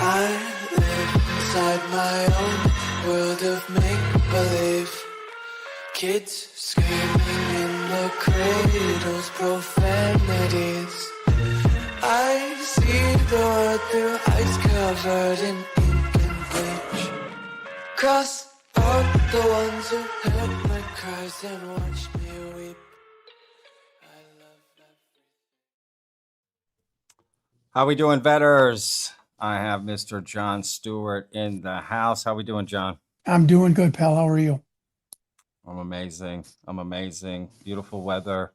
I live inside my own world of make-believe. Kids screaming in the cradles, profanities. I see the world through eyes covered in ink and bleach. Cross out the ones who heard my cries and watched me weep. I love that. How we doing, vetters? I have Mr. Jon Stewart in the house. How we doing, John? I'm doing good, pal. How are you? I'm amazing. I'm amazing. Beautiful weather.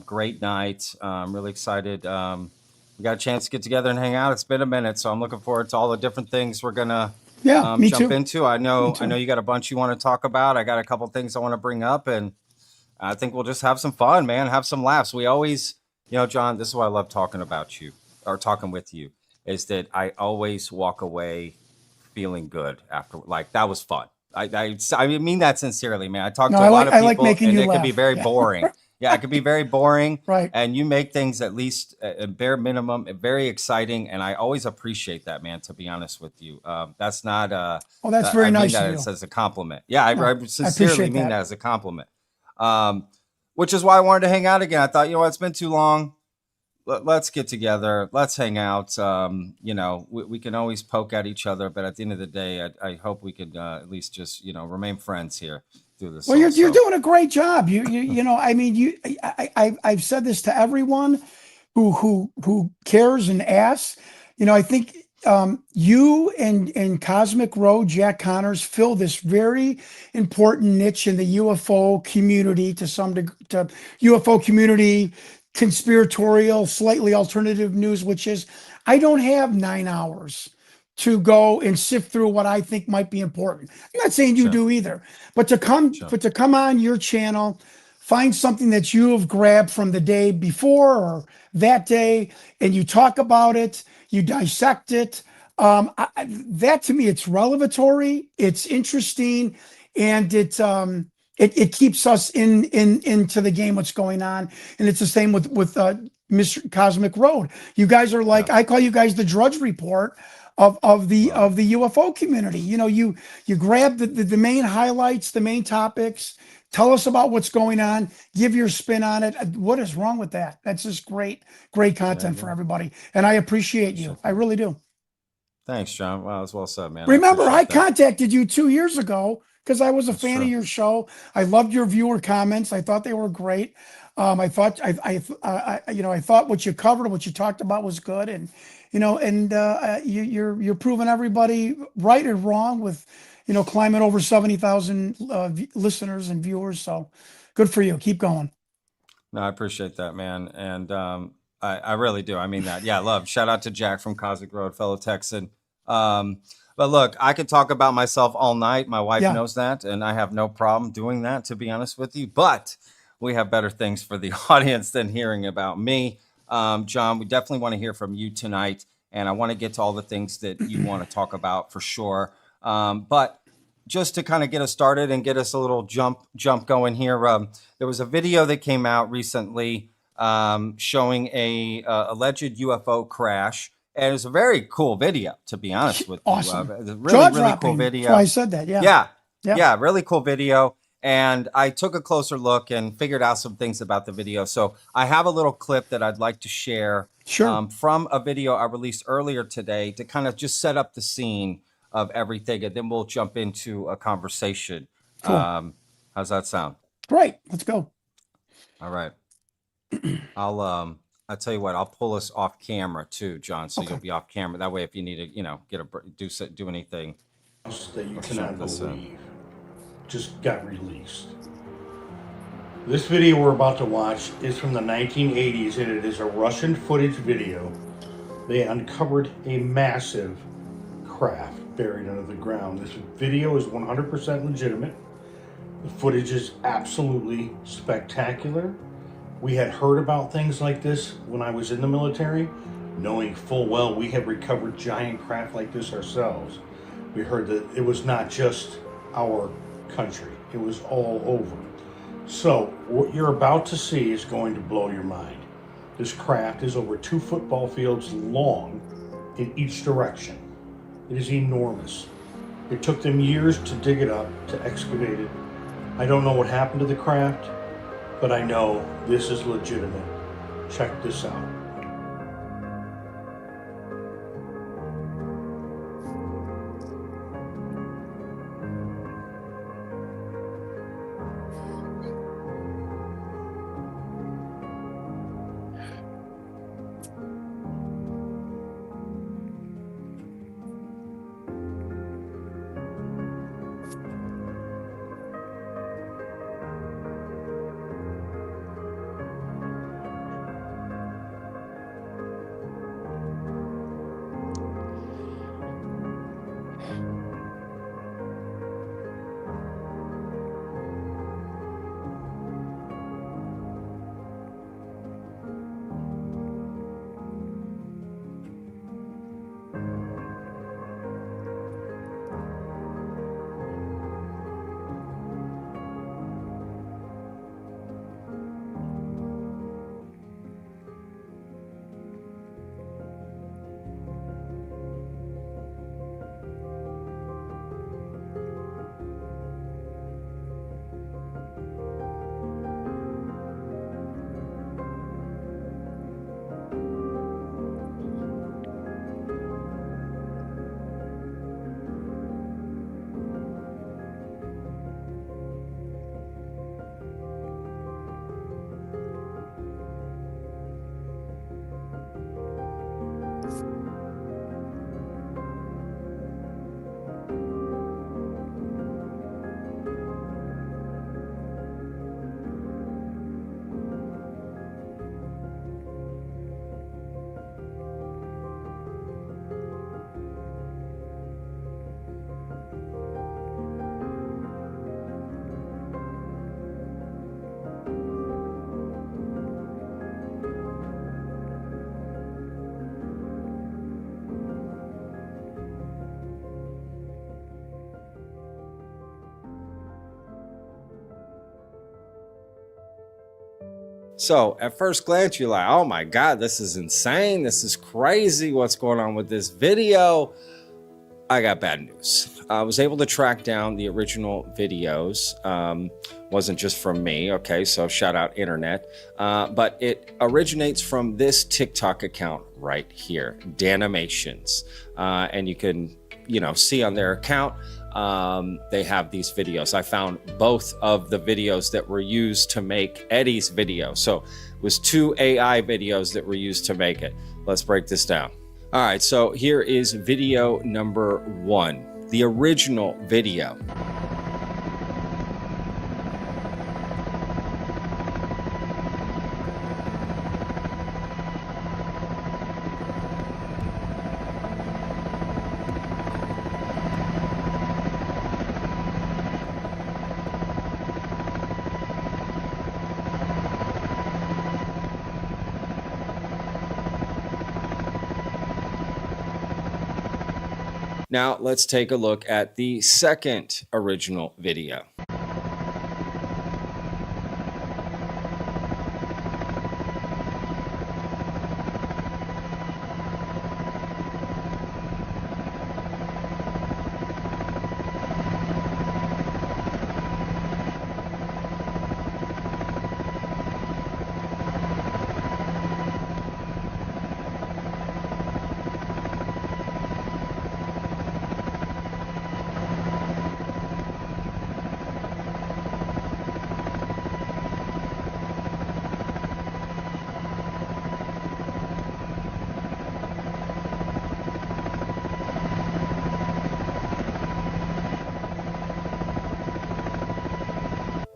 Great night. I'm really excited. We got a chance to get together and hang out. It's been a minute, so I'm looking forward to all the different things we're gonna Me jump too. into. I know you got a bunch you want to talk about. I got a couple things I want to bring up, and I think we'll just have some fun, man. Have some laughs. We always, John, this is why I love talking about you or talking with you, is that I always walk away feeling good after. Like, that was fun. I mean that sincerely, man. I talk to a lot of people, like making and you it laugh. could be very boring. Yeah, it could be very boring. Right. And you make things at least a bare minimum very exciting, and I always appreciate that, man. To be honest with you, that's not. Oh, that's very nice I of mean you. that as a compliment. Yeah, I sincerely appreciate mean that. that as a compliment. Which is why I wanted to hang out again. I thought, it's been too long. Let's get together. Let's hang out. We can always poke at each other, but at the end of the day, I hope we could at least just, remain friends here through this. Well, you're doing a great job. I mean, I've said this to everyone who cares and asks. I think you and Cosmic Road, Jack Connors, fill this very important niche in the UFO community to UFO community, conspiratorial, slightly alternative news, which is I don't have 9 hours to go and sift through what I think might be important. I'm not saying you do either, but to come on your channel, find something that you have grabbed from the day before or that day, and you talk about it, you dissect it. That to me, it's revelatory, it's interesting, and it keeps us into the game, what's going on. And it's the same with Mr. Cosmic Road. You guys are like, I call you guys the Drudge Report of the UFO community. You grab the main highlights, the main topics, tell us about what's going on, give your spin on it. What is wrong with that? That's just great content for everybody. And I appreciate you. I really do. Thanks, John. Wow, that's well said, man. Remember, I contacted you 2 years ago because I was a fan of your show. I loved your viewer comments. I thought they were great. I thought what you covered, what you talked about was good, and you're proving everybody right or wrong with climbing over 70,000 listeners and viewers. So good for you. Keep going. No, I appreciate that, man, and I really do. I mean that. Yeah, love. Shout out to Jack from Cosmic Road, fellow Texan. But look, I could talk about myself all night. My wife knows that, and I have no problem doing that, to be honest with you. But we have better things for the audience than hearing about me. John, we definitely want to hear from you tonight, and I want to get to all the things that you want to talk about for sure. But just to kind of get us started and get us a little jump going here, there was a video that came out recently showing a alleged UFO crash. And it's a very cool video, to be honest with you. Awesome. Really cool video. That's why I said that. Yeah, really cool video. And I took a closer look and figured out some things about the video. So I have a little clip that I'd like to share from a video I released earlier today to kind of just set up the scene of everything. And then we'll jump into a conversation. Cool. How's that sound? Great. Let's go. All right. I'll tell you what, I'll pull us off camera too, John, so you'll be off camera. That way, if you need to, do anything. That you cannot believe just got released. This video we're about to watch is from the 1980s, and it is a Russian footage video. They uncovered a massive craft buried under the ground. This video is 100% legitimate. The footage is absolutely spectacular. We had heard about things like this when I was in the military, knowing full well we have recovered giant craft like this ourselves. We heard that it was not just our country. It was all over. So what you're about to see is going to blow your mind. This craft is over 2 football fields long in each direction. It is enormous. It took them years to dig it up, to excavate it. I don't know what happened to the craft, but I know this is legitimate. Check this out. So at first glance, you're like, oh my God, this is insane. This is crazy. What's going on with this video? I got bad news. I was able to track down the original videos. Wasn't just from me. Okay, so shout out internet. But it originates from this TikTok account right here, Danimations. And you can, see on their account, they have these videos. I found both of the videos that were used to make Eddie's video. So it was 2 AI videos that were used to make it. Let's break this down. All right, so here is video number 1, the original video. Now let's take a look at the second original video.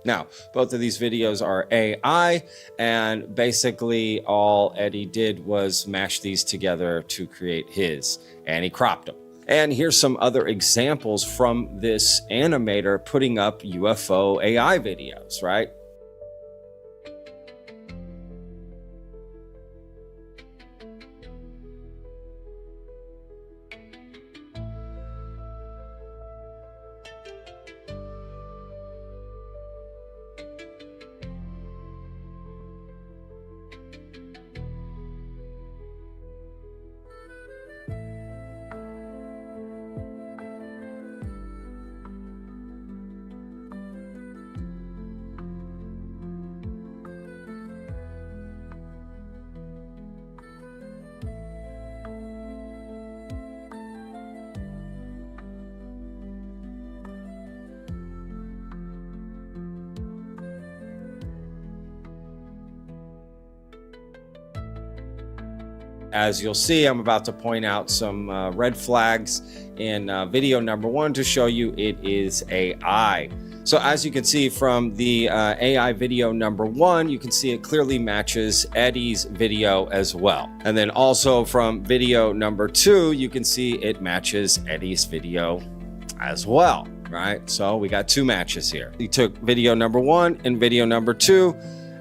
Now, both of these videos are AI, and basically all Eddie did was mash these together to create his, and he cropped them. And here's some other examples from this animator putting up UFO AI videos, right? as you'll see, I'm about to point out some red flags in video number 1 to show you it is AI. So as you can see from the AI video number 1, you can see it clearly matches Eddie's video as well. And then also from video number 2, you can see it matches Eddie's video as well, right? So we got 2 matches here. He took video number 1 and video number 2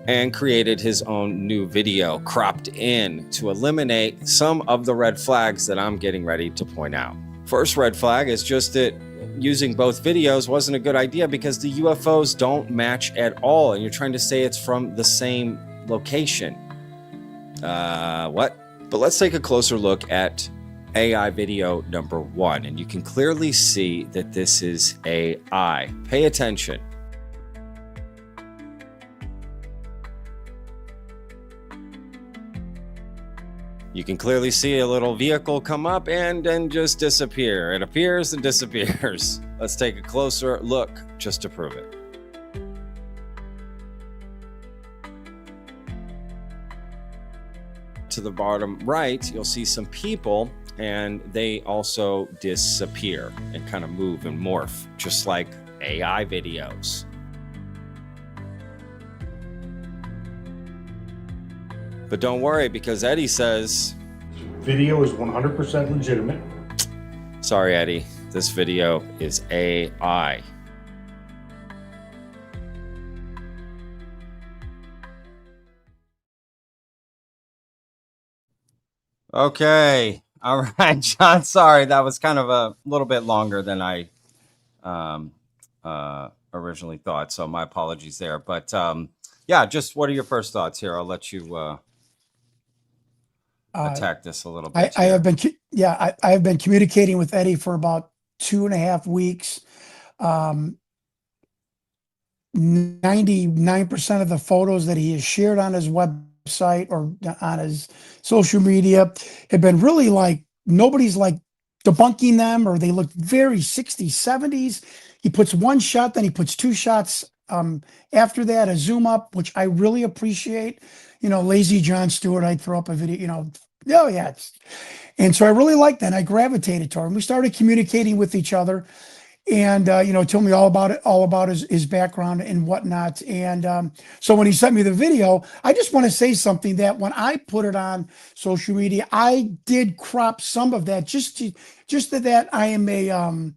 and created his own new video, cropped in to eliminate some of the red flags that I'm getting ready to point out. First red flag is just that using both videos wasn't a good idea because the UFOs don't match at all, and you're trying to say it's from the same location. What? But let's take a closer look at AI video number 1, and you can clearly see that this is AI. Pay attention. You can clearly see a little vehicle come up and then just disappear. It appears and disappears. Let's take a closer look just to prove it. To the bottom right, you'll see some people and they also disappear and kind of move and morph, just like AI videos. But don't worry, because Eddie says Video is 100% legitimate. Sorry, Eddie, this video is AI. Okay. All right, John. Sorry, that was kind of a little bit longer than I originally thought. So my apologies there. But yeah, just what are your first thoughts here? I'll let you attack this a little bit. I have been, I have been communicating with Eddie for about 2.5 weeks. 99% of the photos that he has shared on his website or on his social media have been really like, nobody's like debunking them, or they look very 60s, 70s. He puts one shot, then he puts 2 shots after that, a zoom up, which I really appreciate. You know, lazy Jon Stewart, I'd throw up a video, you know, oh yeah. And so I really liked that. I gravitated to him. We started communicating with each other, and you know, told me all about his background and whatnot. And so when he sent me the video, I just want to say something, that when I put it on social media, I did crop some of that just that I am a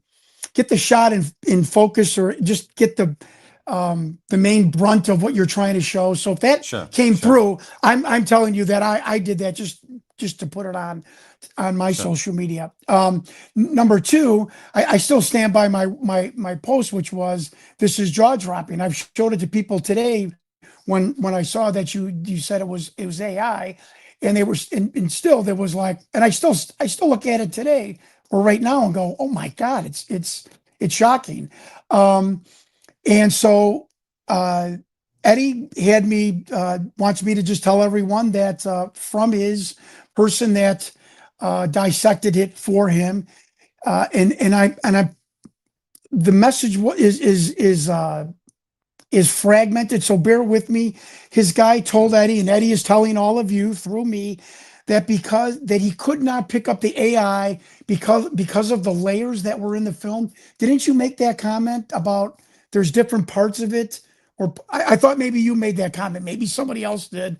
get the shot in focus, or just get the main brunt of what you're trying to show. So if that came through, I'm telling you that I did that just to put it on my social media. Number 2, I still stand by my post, which was, this is jaw dropping. I've showed it to people today when I saw that you said it was AI, and they were, and still there was like, and I still look at it today or right now and go, oh my God, it's shocking. And so Eddie had me wants me to just tell everyone that from his person that dissected it for him, and I the message is fragmented, so bear with me. His guy told Eddie, and Eddie is telling all of you through me, that that he could not pick up the AI because of the layers that were in the film. Didn't you make that comment about there's different parts of it? Or I thought maybe you made that comment, maybe somebody else did,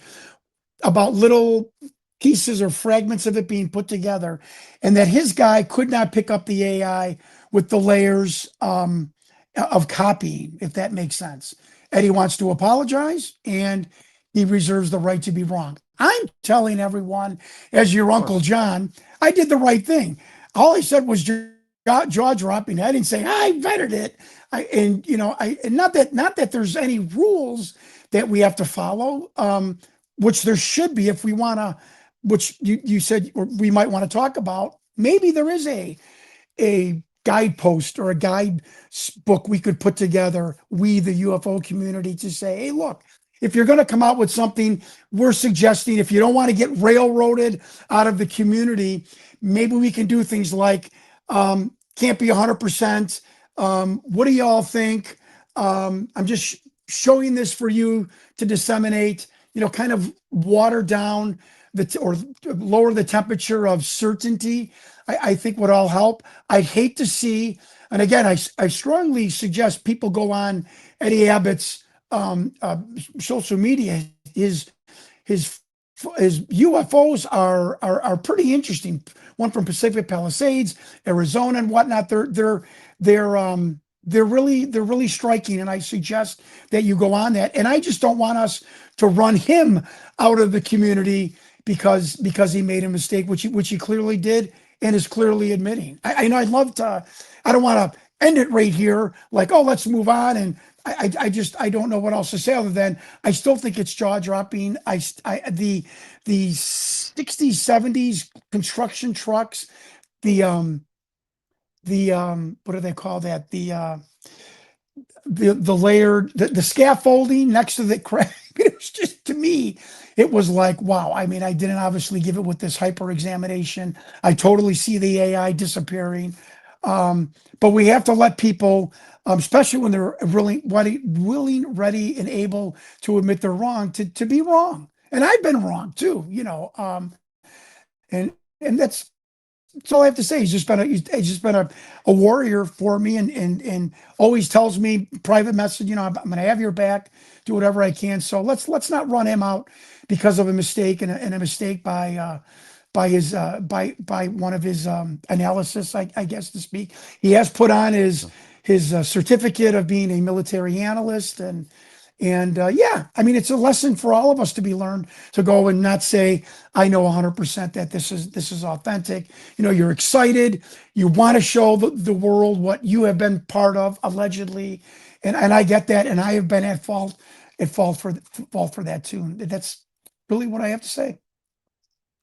about little pieces or fragments of it being put together, and that his guy could not pick up the AI with the layers of copying, if that makes sense. Eddie wants to apologize, and he reserves the right to be wrong. I'm telling everyone, as your Uncle John, I did the right thing. All I said was jaw dropping. I didn't say I vetted it. And not that there's any rules that we have to follow, which there should be if we want to, which you said we might want to talk about. Maybe there is a guidepost or a guide book we could put together, we, the UFO community, to say, hey, look, if you're going to come out with something, we're suggesting, if you don't want to get railroaded out of the community, maybe we can do things like, can't be 100%. What do y'all think? I'm just showing this for you to disseminate, kind of water down or lower the temperature of certainty, I think would all help. I'd hate to see, and again, I strongly suggest people go on Eddie Abbott's social media. His UFOs are pretty interesting. One from Pacific Palisades, Arizona, and whatnot. They're really striking, and I suggest that you go on that. And I just don't want us to run him out of the community because he made a mistake, which he clearly did and is clearly admitting. I know I'd love to. I don't want to end it right here, like, oh, let's move on. And I don't know what else to say other than I still think it's jaw dropping. The 60s, 70s construction trucks, the what do they call that? The layered, the scaffolding next to the crack. It was just, to me, it was like, wow. I mean, I didn't obviously give it with this hyper examination. I totally see the AI disappearing. But we have to let people, especially when they're really willing, ready, and able to admit they're wrong, to be wrong. And I've been wrong too, and that's all I have to say. He's just been a warrior for me, and always tells me private message, I'm going to have your back, do whatever I can. So let's not run him out because of a mistake and a mistake by one of his analysis, I guess, to speak. He has put on his certificate of being a military analyst, and yeah, I mean, it's a lesson for all of us to be learned, to go and not say, I know 100% that this is authentic. You're excited, you want to show the world what you have been part of, allegedly, and I get that, and I have been at fault for that too. And that's really what I have to say.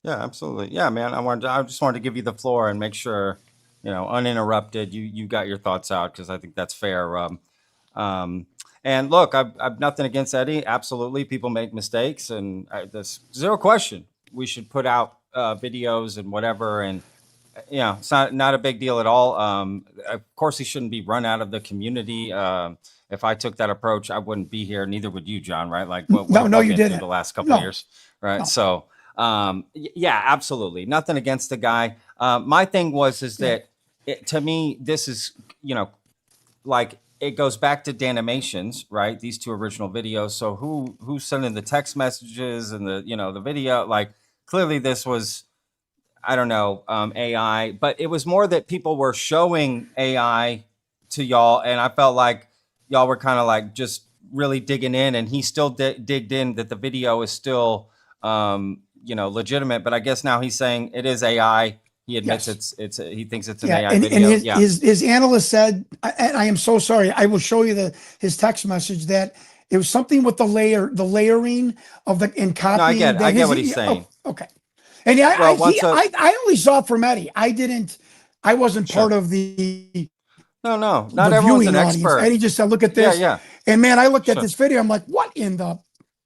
Yeah, absolutely. Yeah, man. I just wanted to give you the floor and make sure, uninterrupted, you got your thoughts out, because I think that's fair. And look, I've nothing against Eddie. Absolutely, people make mistakes, and there's zero question we should put out videos and whatever. And it's not a big deal at all. Of course, he shouldn't be run out of the community. If I took that approach, I wouldn't be here. Neither would you, John. Right? Like, what no, you been didn't. through the last couple of years, right? No. So. Yeah, absolutely. Nothing against the guy. My thing is that to me, this is, like, it goes back to Danimations, right? These two original videos. So who's sending the text messages and the video? Like, clearly this was, I don't know, AI, but it was more that people were showing AI to y'all. And I felt like y'all were kind of like just really digging in, and he still digged in that the video is still, legitimate. But I guess now he's saying it is AI. He admits he thinks it's an AI video. And his analyst said, and I am so sorry, I will show you his text message, that it was something with the layering of the in copying. No, I get what he's saying. Oh, okay. And I only saw it from Eddie. I wasn't part of the No, not everyone's an expert. And he just said, look at this. Yeah. And man, I looked at this video, I'm like, what in the,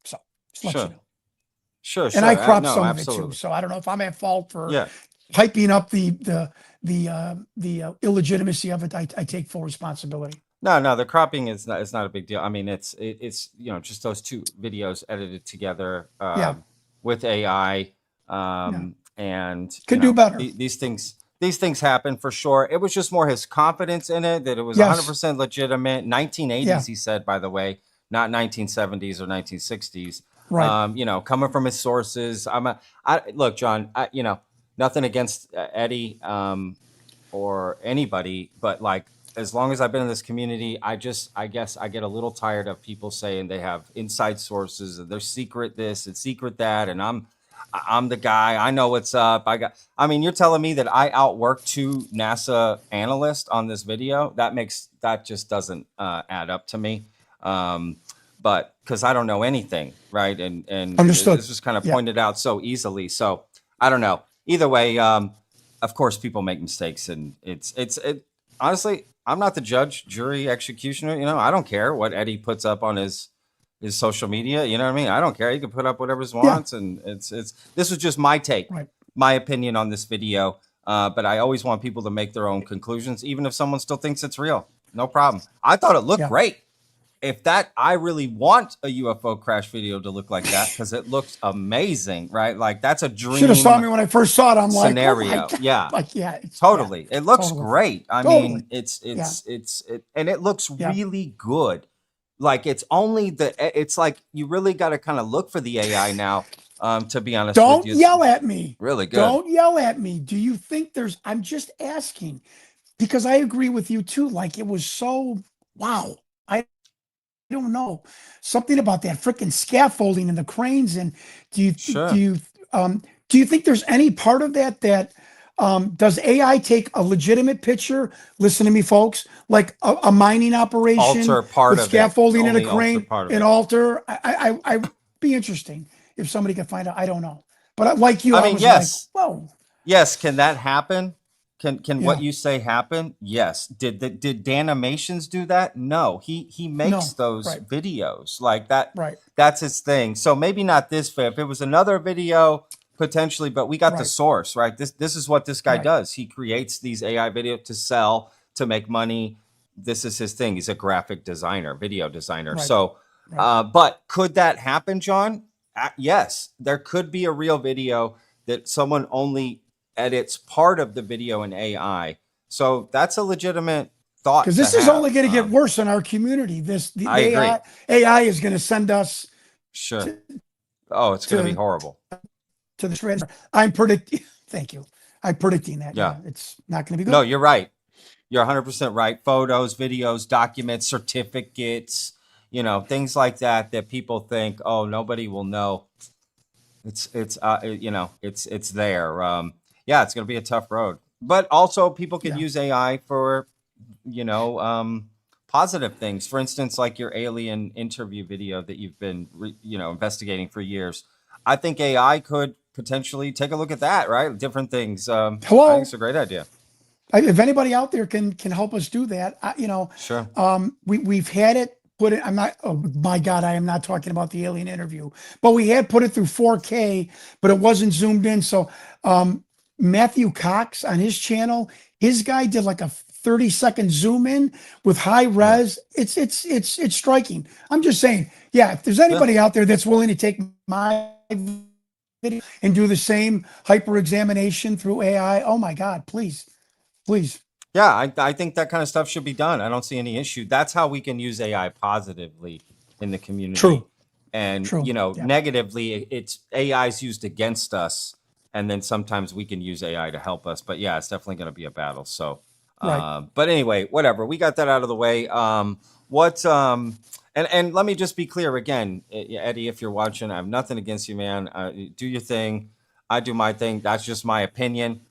so just let you know. Sure. And I cropped some of it too. So I don't know if I'm at fault for hyping up the illegitimacy of it. I take full responsibility. No, the cropping is not a big deal. I mean, it's just those two videos edited together with AI, and could do better. These things happen for sure. It was just more his confidence in it, that it was 100% legitimate. 1980s, he said, by the way, not 1970s or 1960s. Right. Coming from his sources. Look, John, nothing against Eddie or anybody, but like, as long as I've been in this community, I guess I get a little tired of people saying they have inside sources and they're secret this and secret that, and I'm the guy. I know what's up. You're telling me that I outworked two NASA analysts on this video? That just doesn't add up to me. But because I don't know anything, right? And understood. This was kind of pointed out so easily. So I don't know. Either way, of course, people make mistakes, and it's honestly, I'm not the judge, jury, executioner. I don't care what Eddie puts up on his social media. You know what I mean? I don't care. He can put up whatever he wants, and this was just my take, my opinion on this video. But I always want people to make their own conclusions, even if someone still thinks it's real. No problem. I thought it looked great. if that, I really want a UFO crash video to look like that because it looks amazing, right? Like that's a dream. Should have saw me when I first saw it. I'm scenario. like, oh my God. Yeah, like, yeah, totally. Yeah, it looks totally. great. I Totally. mean, and it looks really good. Like it's like you really got to kind of look for the AI now. To be honest Don't with you, yell at me. Really good. Don't yell at me. Do you think I'm just asking because I agree with you too. Like it was so, wow. I don't know, something about that freaking scaffolding and the cranes. And do you think there's any part of that does AI take a legitimate picture? Listen to me, folks, like a mining operation Alter part with of scaffolding it. and a Only alter crane, part of an it. alter. I'd be interesting if somebody could find out. I don't know, but like you, I I mean, was yes. like, whoa. Yes, can that happen? Can Yeah. what you say happen? Yes. Did Danimations do that? No. He makes those right. videos like that. Right. That's his thing. So maybe not this fit. If it was another video, potentially, but we got the Right. source, right? This is what this guy Right. does. He creates these AI videos to sell, to make money. This is his thing. He's a graphic designer, video designer. Right. So but could that happen, John? Yes, there could be a real video that someone only edits part of the video in AI. So that's a legitimate thought. Because this is only going to get worse in our community. The AI is going to send us. Sure. It's going to be horrible. To the shredder. I'm predicting. Thank you. I'm predicting that. Yeah. It's not going to be good. No, you're right. You're 100% right. Photos, videos, documents, certificates, things like that people think, oh, nobody will know. It's there. It's going to be a tough road, but also people can use AI for, positive things. For instance, like your alien interview video that you've been, investigating for years. I think AI could potentially take a look at that, right? Different things. Hello. I think it's a great idea. If anybody out there can help us do that, Sure. We've had it. Put it. I'm not. Oh my God! I am not talking about the alien interview. But we had put it through 4K, but it wasn't zoomed in. So Matthew Cox on his channel, his guy did like a 30-second zoom in with high res. It's striking. I'm just saying. Yeah, if there's anybody out there that's willing to take my video and do the same hyper examination through AI, oh my God, please. Yeah, I think that kind of stuff should be done. I don't see any issue. That's how we can use AI positively in the community. True. And, negatively, it's AI's used against us. And then sometimes we can use AI to help us. But yeah, it's definitely going to be a battle. So, but anyway, whatever. We got that out of the way. And let me just be clear again, Eddie, if you're watching, I have nothing against you, man. Do your thing. I do my thing. That's just my opinion.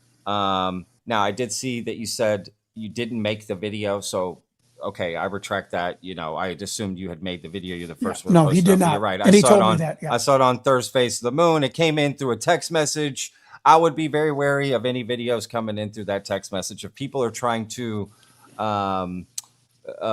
Now, I did see that you said you didn't make the video, so okay, I retract that. I had assumed you had made the video. You're the first one. No, he did not. You're right. And he told me that. I saw it on Thursday's Face of the Moon. It came in through a text message. I would be very wary of any videos coming in through that text message. If people are trying to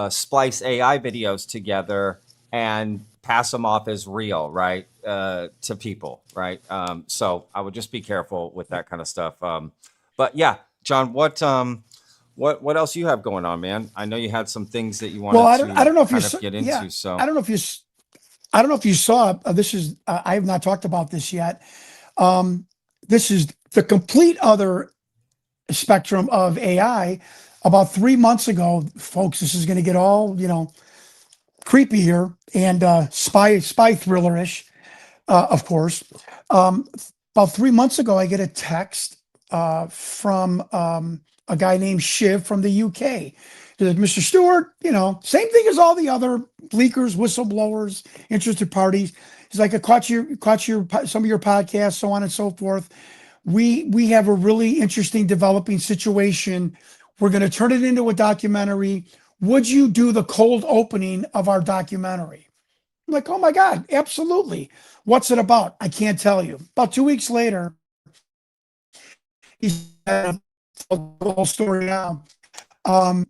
splice AI videos together and pass them off as real, right, to people, right? So I would just be careful with that kind of stuff. But yeah. John, what else you have going on, man? I know you had some things that you wanted I don't know if you get into. So I don't know if you saw. This is I have not talked about this yet. This is the complete other spectrum of AI. About 3 months ago, folks, this is going to get all creepy here and spy thriller-ish, of course. About 3 months ago, I get a text from a guy named Shiv from the UK. He's like, Mr. Stewart, same thing as all the other leakers, whistleblowers, interested parties. He's like, I caught some of your podcasts, so on and so forth. We have a really interesting developing situation. We're going to turn it into a documentary. Would you do the cold opening of our documentary? I'm like, oh my God, absolutely. What's it about? I can't tell you. About 2 weeks later, he's the whole story now.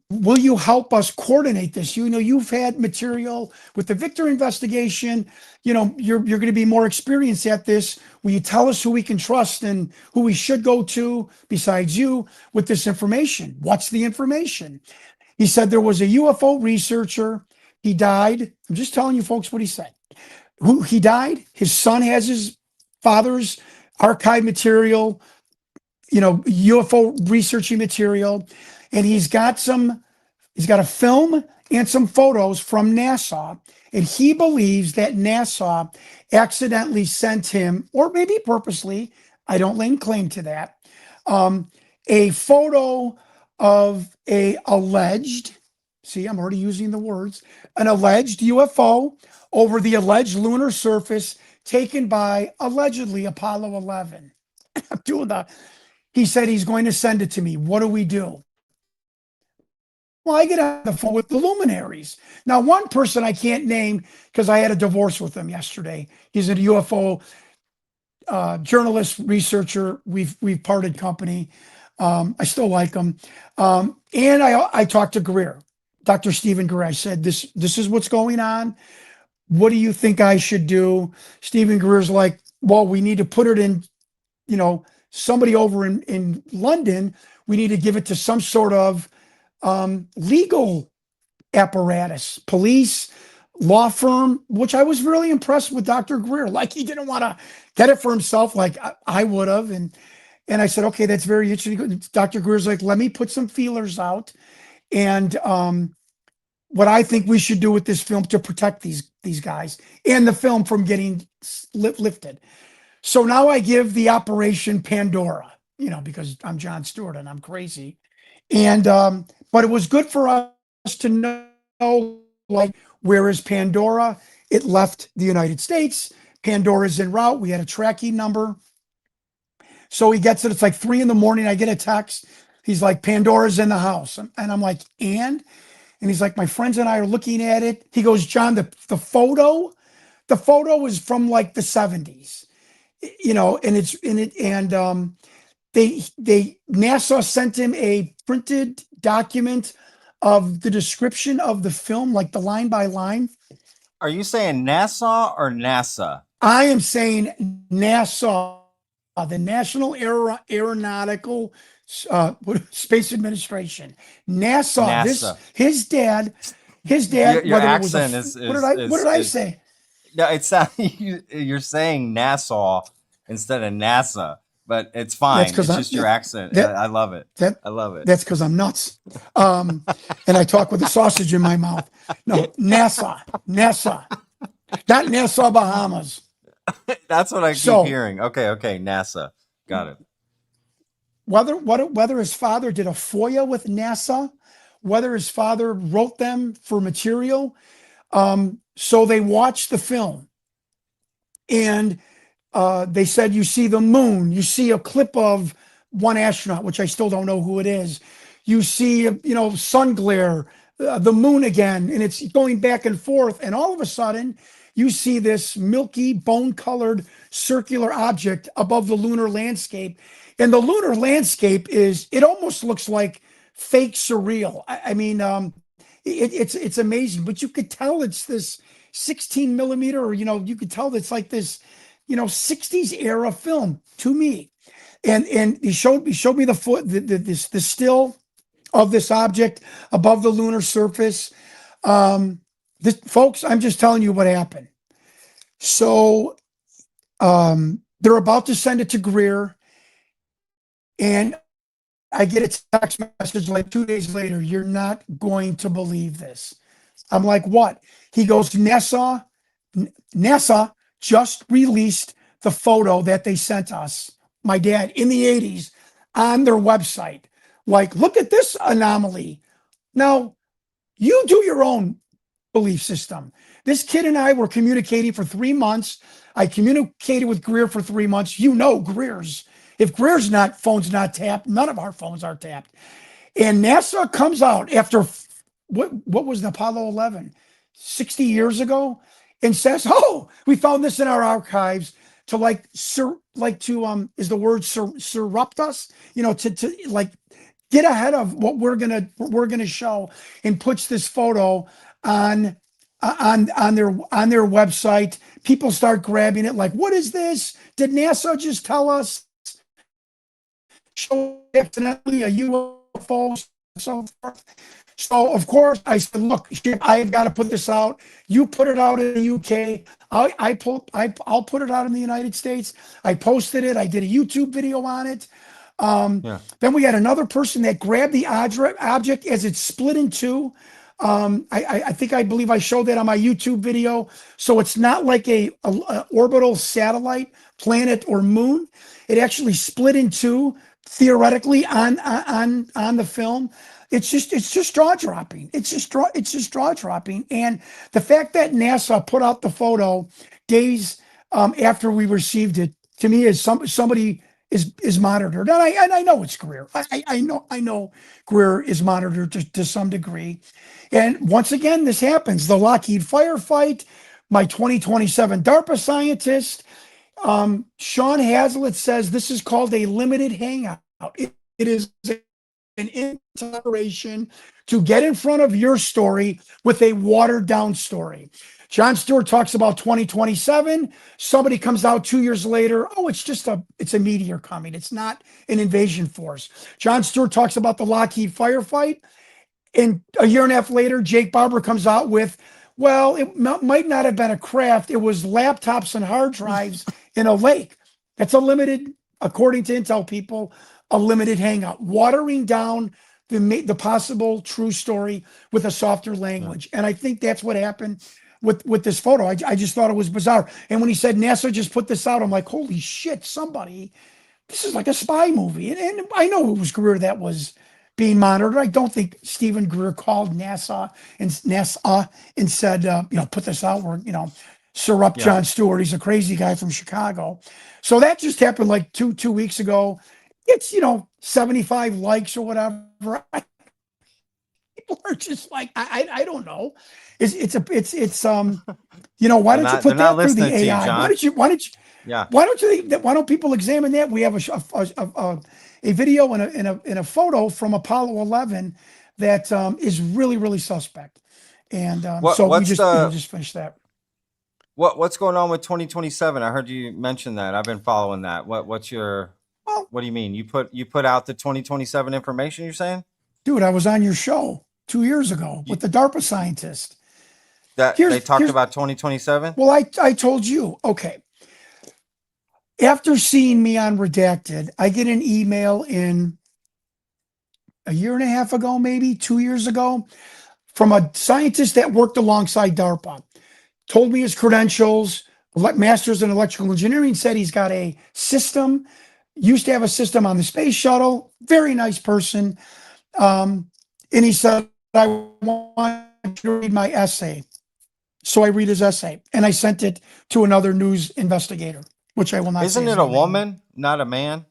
Will you help us coordinate this? You've had material with the Victor investigation. You're going to be more experienced at this. Will you tell us who we can trust and who we should go to besides you with this information? What's the information? He said there was a UFO researcher He died. I'm just telling you folks what he said. Who he died. His son has his father's archive material, UFO researching material, and he's got a film and some photos from NASA, and he believes that NASA accidentally sent him, or maybe purposely, I don't lay claim to that, a photo of a alleged, see, I'm already using the words, an alleged UFO over the alleged lunar surface taken by allegedly Apollo 11. I'm doing he said he's going to send it to me. What do we do? Well, I get on the phone with the luminaries. Now, one person I can't name because I had a divorce with him yesterday. He's a UFO journalist, researcher. We've parted company. I still like him. And I talked to Greer, Dr. Stephen Greer. I said, this is what's going on. What do you think I should do? Stephen Greer's like, well, we need to put it in, somebody over in London. We need to give it to some sort of legal apparatus, police, law firm, which I was really impressed with Dr. Greer. Like, he didn't want to get it for himself like I would have. And I said, okay, that's very interesting. Dr. Greer's like, let me put some feelers out. And what I think we should do with this film to protect these guys and the film from getting lifted. So now I give the Operation Pandora, because I'm Jon Stewart and I'm crazy. And but it was good for us to know, like, where is Pandora? It left the United States. Pandora's en route. We had a tracking number. So he gets it. It's like 3 a.m. I get a text. He's like, Pandora's in the house. And I'm like, and he's like, my friends and I are looking at it. He goes, John, the photo is from like the 70s, and it's in it. And NASA sent him a printed document of the description of the film, like the line by line. Are you saying NASA or NASA? I am saying NASA, the National Aeronautical Space Administration. NASA. His dad. Your accent is. What did I say? No, it's you're saying Nassau instead of NASA, but it's fine. It's just your accent. I love it. I love it. That's because I'm nuts. And I talk with a sausage in my mouth. No, NASA, not Nassau, Bahamas. That's what I keep hearing. Okay, NASA. Got it. Whether his father did a FOIA with NASA, whether his father wrote them for material, so they watched the film, and they said, you see the moon, you see a clip of one astronaut, which I still don't know who it is. You see, sun glare, the moon again, and it's going back and forth. And all of a sudden, you see this milky, bone-colored, circular object above the lunar landscape. And the lunar landscape it almost looks like fake surreal. I mean, it's amazing, but you could tell it's this 16 millimeter, or, you could tell it's like this, 60s era film to me. And he showed me the still of this object above the lunar surface. Folks, I'm just telling you what happened. So they're about to send it to Greer, and I get a text message like 2 days later. You're not going to believe this. I'm like, what? He goes, NASA just released the photo that they sent us, my dad, in the 80s on their website. Like, look at this anomaly. Now, you do your own belief system. This kid and I were communicating for 3 months. I communicated with Greer for 3 months. If Greer's phone's not tapped, none of our phones are tapped. And NASA comes out after what was the Apollo 11, 60 years ago, and says, "Oh, we found this in our archives to is the word surrupt us, to like get ahead of what we're gonna show," and puts this photo on their website. People start grabbing it like, what is this? Did NASA just tell us show accidentally a UFO so forth. So of course I said, look, I've got to put this out. You put it out in the UK. I'll put it out in the United States. I posted it. I did a YouTube video on it. Yeah. Then we had another person that grabbed the object as it split in two. I believe I showed that on my YouTube video. So it's not like a orbital satellite, planet, or moon. It actually split in two theoretically on the film. It's just jaw dropping. It's just jaw dropping. And the fact that NASA put out the photo days after we received it, to me, is somebody is monitored. And I know it's Greer. I know Greer is monitored to some degree. And once again, this happens. The Lockheed firefight, my 2027 DARPA scientist, Sean Hazlitt, says this is called a limited hangout. It is an inspiration to get in front of your story with a watered down story. Jon Stewart talks about 2027. Somebody comes out 2 years later. Oh, it's a meteor coming. It's not an invasion force. Jon Stewart talks about the Lockheed firefight. And a year and a half later, Jake Barber comes out with, well, it might not have been a craft. It was laptops and hard drives in a lake. That's a limited, according to Intel people, a limited hangout, watering down the possible true story with a softer language. And I think that's what happened with this photo. I just thought it was bizarre. And when he said NASA just put this out, I'm like, holy shit, this is like a spy movie. And I know it was Greer that was being monitored. I don't think Stephen Greer called NASA and said, put this out. We're, sir up Jon Stewart. He's a crazy guy from Chicago. So that just happened like two weeks ago. It's, 75 likes or whatever. People are just like, I don't know. Why don't you put that through the AI? Why don't people examine that? We have a video and a photo from Apollo 11 that is really, really suspect. And we just finished that. What's going on with 2027? I heard you mention that. I've been following that. What do you mean? You put out the 2027 information, you're saying? Dude, I was on your show 2 years ago with the DARPA scientist. They talked about 2027? Well, I told you, okay. After seeing me on Redacted, I get an email in a year and a half ago, maybe 2 years ago, from a scientist that worked alongside DARPA. Told me his credentials, master's in electrical engineering, said he's got a system, used to have a system on the space shuttle, very nice person. And he said, I want you to read my essay. So I read his essay and I sent it to another news investigator, which I will not. Isn't it a woman, not a man?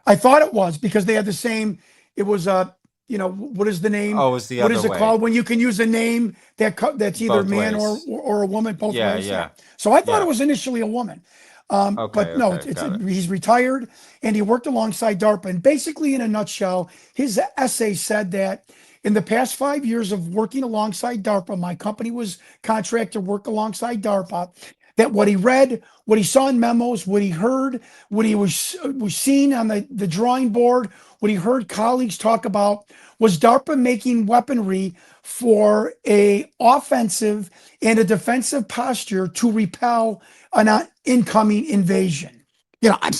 I thought it was because they had the same. It was what is the name? Oh, it's the what other is it way. called when you can use a name that's either Both man ways. or a woman, both ways. Yeah. So I thought it was initially a woman. But no, he's retired and he worked alongside DARPA. And basically, in a nutshell, his essay said that in the past 5 years of working alongside DARPA, my company was contracted to work alongside DARPA, that what he read, what he saw in memos, what he heard, what he was seen on the drawing board, what he heard colleagues talk about, was DARPA making weaponry for a offensive and a defensive posture to repel an incoming invasion. I'm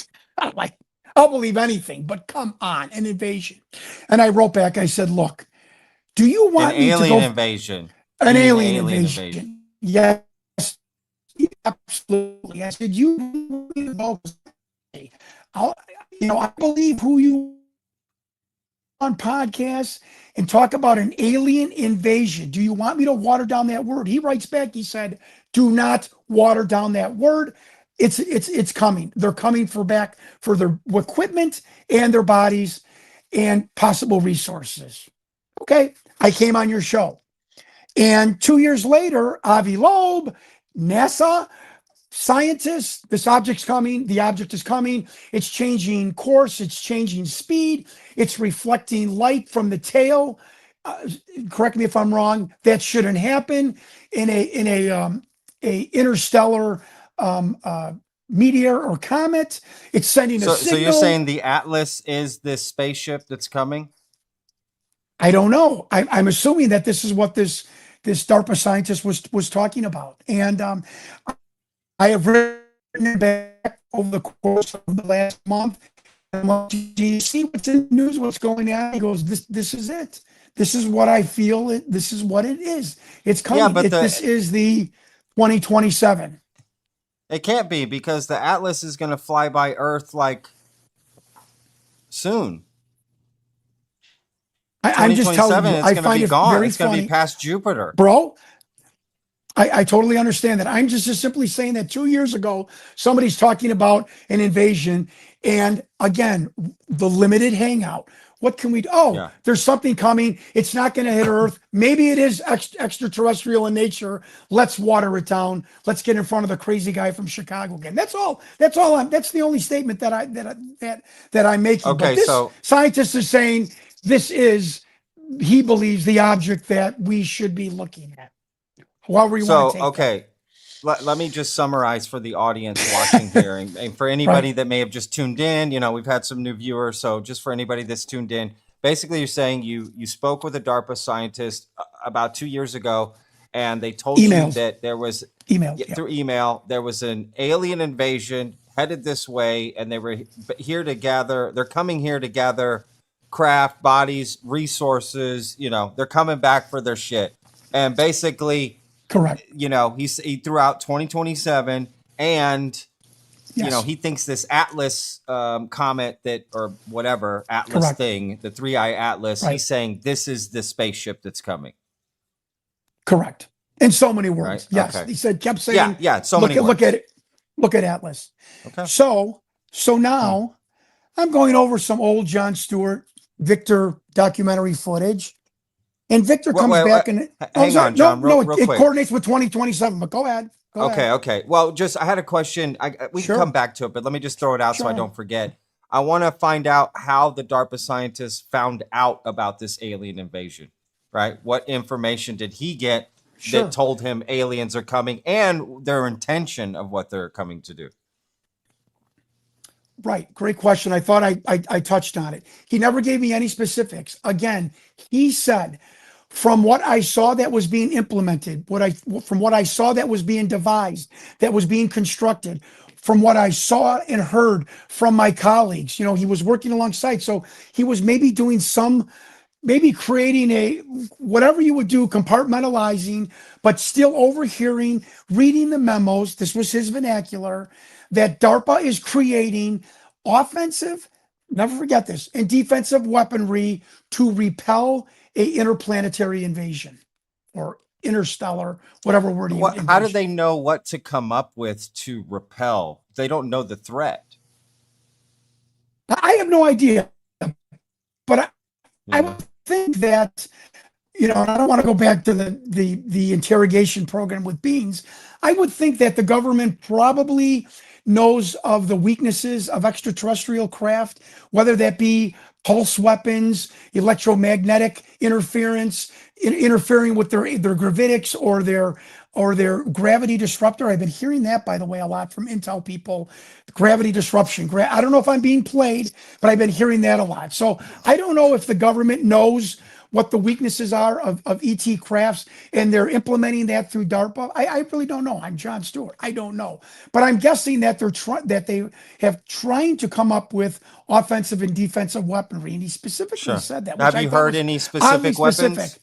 like, I'll believe anything, but come on, an invasion. And I wrote back, I said, look, do you want me to go? Invasion. An alien invasion. Yes, absolutely. I said, I believe who you on podcasts and talk about an alien invasion. Do you want me to water down that word? He writes back, he said, do not water down that word. It's coming. They're coming for their equipment and their bodies and possible resources. Okay, I came on your show. And 2 years later, Avi Loeb, NASA, scientists, this object's coming, the object is coming, it's changing course, it's changing speed, it's reflecting light from the tail. Correct me if I'm wrong, that shouldn't happen in a interstellar meteor or comet. It's sending a signal. So you're saying the Atlas is this spaceship that's coming? I don't know. I'm assuming that this is what this DARPA scientist was talking about, and I have written it back over the course of the last month. I'm like, do you see what's in the news? What's going on? He goes, this is it. This is what I feel. This is what it is. It's coming. Yeah, but this is the 2027. It can't be, because the Atlas is going to fly by Earth like soon. I'm just telling you, it's I going to find be it gone. very It's going to funny, be past Jupiter. bro. I totally understand that. I'm just simply saying that 2 years ago, somebody's talking about an invasion. And again, the limited hangout. What can we do? Oh, Yeah. there's something coming. It's not going to hit Earth. Maybe it is extraterrestrial in nature. Let's water it down. Let's get in front of the crazy guy from Chicago again. That's all. That's the only statement that I'm making. Okay, but this so scientist is saying he believes the object that we should be looking at. However you want to take okay. Let me just summarize for the audience watching here, and for anybody that may have just tuned in. We've had some new viewers, so just for anybody that's tuned in, basically you're saying you spoke with a DARPA scientist about 2 years ago, and they told you that there was through email there was an alien invasion headed this way, and they were here to gather. They're coming here to gather craft, bodies, resources. They're coming back for their shit, and basically. Correct. He threw out 2027, and Yes. he thinks this Atlas comet or whatever Atlas Correct. thing, the 3-eye Atlas. Right. He's saying this is the spaceship that's coming. Correct. In so many words. Right? Yes. Okay. He kept saying, yeah. So many words. Look at Atlas. Okay. So now I'm going over some old Jon Stewart, Victor documentary footage. And Victor comes back and hang on, John. Real it quick. coordinates with 2027. But go ahead. Okay. Well, I had a question. We can come back to it, but let me just throw it out so I don't forget. I want to find out how the DARPA scientists found out about this alien invasion. Right? What information did he get that told him aliens are coming, and their intention of what they're coming to do? Right. Great question. I thought I touched on it. He never gave me any specifics. Again, he said, from what I saw that was being implemented, from what I saw that was being devised, that was being constructed, from what I saw and heard from my colleagues, he was working alongside. So he was maybe doing maybe creating whatever you would do, compartmentalizing, but still overhearing, reading the memos. This was his vernacular, that DARPA is creating offensive, never forget this, and defensive weaponry to repel a interplanetary invasion or interstellar, whatever word you How do they know what to come up with to repel? They don't know the threat. I have no idea, but I would think that, and I don't want to go back to the interrogation program with Beans. I would think that the government probably knows of the weaknesses of extraterrestrial craft, whether that be pulse weapons, electromagnetic interference, interfering with their gravitics or their gravity disruptor. I've been hearing that, by the way, a lot from intel people. Gravity disruption. I don't know if I'm being played, but I've been hearing that a lot. So I don't know if the government knows what the weaknesses are of ET crafts, and they're implementing that through DARPA. I really don't know. I'm Jon Stewart. I don't know, but I'm guessing that they have trying to come up with offensive and defensive weaponry, and he specifically said that. Have you heard any specific weapons?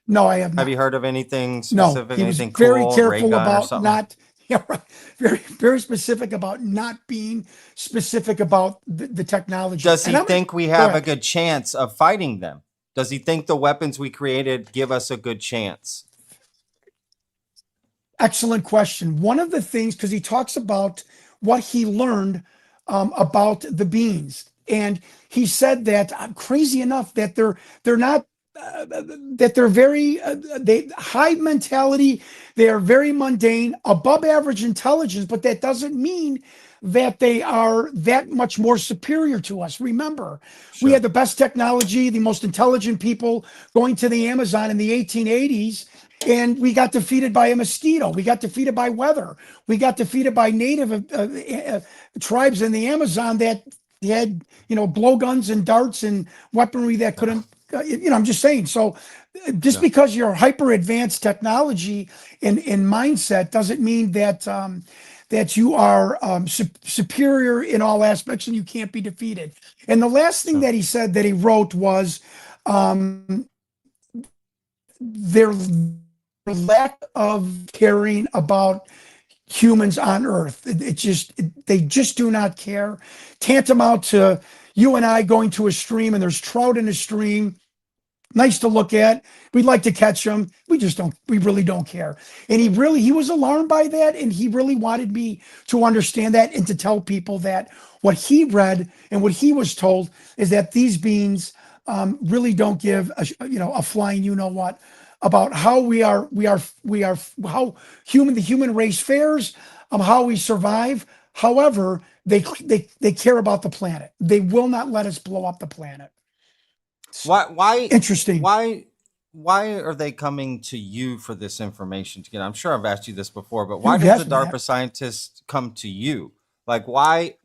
No, I have not. Have you heard of anything specific? No, he was anything very cool, careful about not. Yeah, right. Very, very specific about not being specific about the technology. Does he think we have a good chance of fighting them? Does he think the weapons we created give us a good chance? Excellent question. One of the things, because he talks about what he learned about the beings, and he said that, crazy enough, that they're not. That they're very high mentality. They are very mundane, above average intelligence, but that doesn't mean that they are that much more superior to us. Remember, we had the best technology, the most intelligent people going to the Amazon in the 1880s, and we got defeated by a mosquito. We got defeated by weather. We got defeated by native tribes in the Amazon that had, blowguns and darts and weaponry that couldn't I'm just saying. So just because you're hyper advanced technology in mindset doesn't mean that that you are superior in all aspects and you can't be defeated. And the last thing that he said that he wrote was their lack of caring about humans on Earth. They just do not care. Tantamount to you and I going to a stream and there's trout in a stream. Nice to look at. We'd like to catch them. We really don't care. And he was alarmed by that. And he really wanted me to understand that and to tell people that what he read and what he was told is that these beings really don't give a flying what about how how the human race fares, how we survive. However, they care about the planet. They will not let us blow up the planet. Why Interesting. Why are they coming to you for this information to get? I'm sure I've asked you this before, but why does the DARPA scientists come to you? Like, why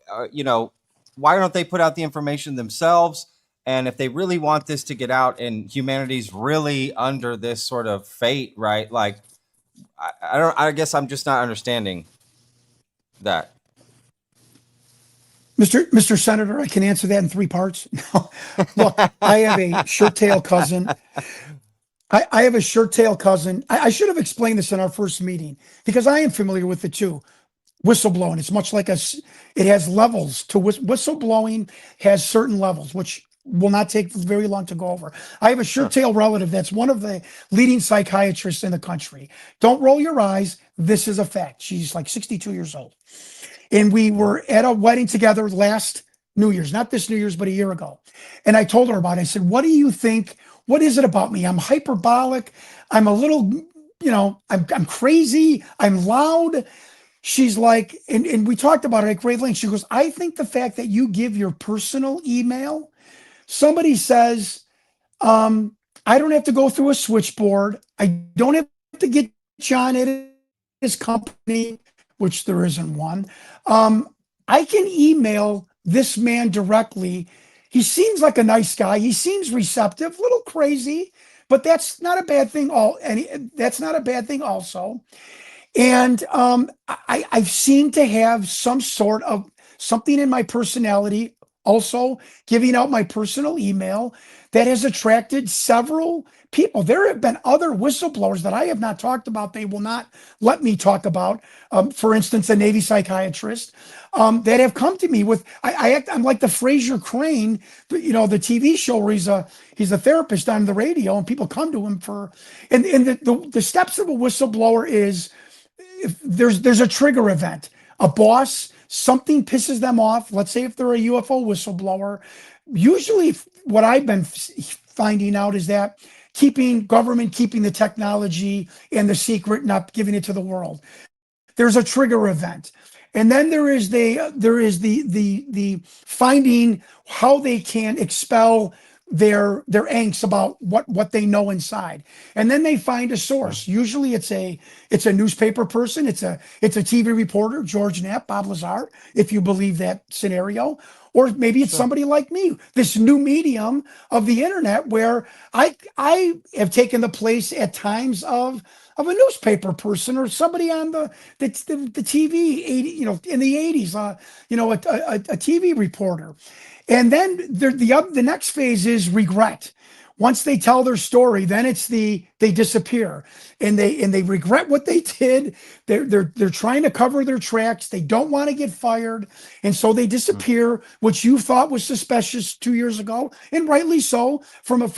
don't they put out the information themselves? And if they really want this to get out and humanity's really under this sort of fate, right? Like, I guess I'm just not understanding that. Mr. Senator, I can answer that in 3 parts. No. Look, I have a shirt-tail cousin. I have a shirt-tail cousin. I should have explained this in our first meeting because I am familiar with it too. Whistleblowing. It's much like it has levels to whistleblowing has certain levels, which will not take very long to go over. I have a shirt-tail relative that's one of the leading psychiatrists in the country. Don't roll your eyes. This is a fact. She's like 62 years old. And we were at a wedding together last New Year's, not this New Year's, but a year ago. And I told her about it. I said, what do you think? What is it about me? I'm hyperbolic. I'm a little, I'm crazy. I'm loud. She's like, and we talked about it at great length. She goes, I think the fact that you give your personal email, somebody says, I don't have to go through a switchboard. I don't have to get John at his company, which there isn't one. I can email this man directly. He seems like a nice guy. He seems receptive, a little crazy, but that's not a bad thing. That's not a bad thing also. And I've seemed to have some sort of something in my personality, also giving out my personal email, that has attracted several people. There have been other whistleblowers that I have not talked about. They will not let me talk about. For instance, a Navy psychiatrist that have come to me with. I'm like the Fraser Crane, the TV show where he's a therapist on the radio, and people come to him for. And the steps of a whistleblower is, if there's a trigger event, a boss, something pisses them off. Let's say if they're a UFO whistleblower, usually what I've been finding out is that government keeping the technology and the secret, not giving it to the world. There's a trigger event. And then there is the finding how they can expel their angst about what they know inside. And then they find a source. Usually it's a newspaper person, it's a TV reporter, George Knapp, Bob Lazar, if you believe that scenario. Or maybe it's somebody like me, this new medium of the internet, where I have taken the place at times of a newspaper person or somebody on the TV, in the 80s, a TV reporter. And then the next phase is regret. Once they tell their story, then it's they disappear and they regret what they did. They're trying to cover their tracks. They don't want to get fired, and so they disappear. Which you thought was suspicious 2 years ago, and rightly so. From a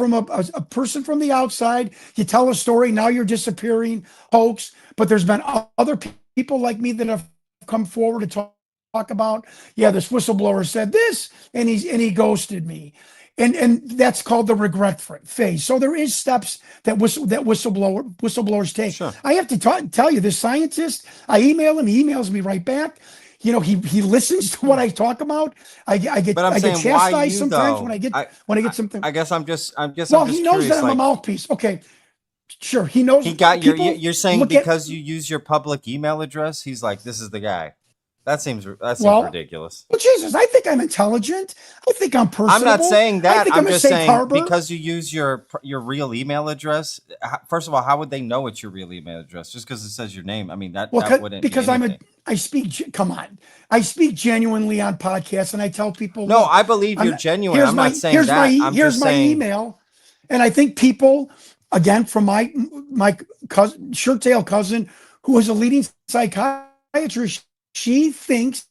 person from the outside, you tell a story. Now you're disappearing, hoax. But there's been other people like me that have come forward to talk about. Yeah, this whistleblower said this, and he ghosted me. And that's called the regret phase. So there is steps that whistleblowers take. Sure. I have to tell you, this scientist, I email him, he emails me right back. He listens to what I talk about. I get chastised sometimes when I get something. I guess I'm just Well, he knows that I'm a mouthpiece. Okay, sure. He knows. He got you're saying because you use your public email address, he's like, this is the guy. That seems Well, ridiculous. well, Jesus, I think I'm intelligent. I think I'm personable. I'm not saying I that. think I'm a just safe saying harbor. because you use your real email address. First of all, how would they know it's your real email address just because it says your name? I mean, that wouldn't be because anything. come on, I speak genuinely on podcasts, and I tell people, No, look, I believe you're genuine. I'm not saying here's that. I'm here's just my saying. email, and I think people, again, from my cousin, shirt tail cousin, who is a leading psychiatrist, she thinks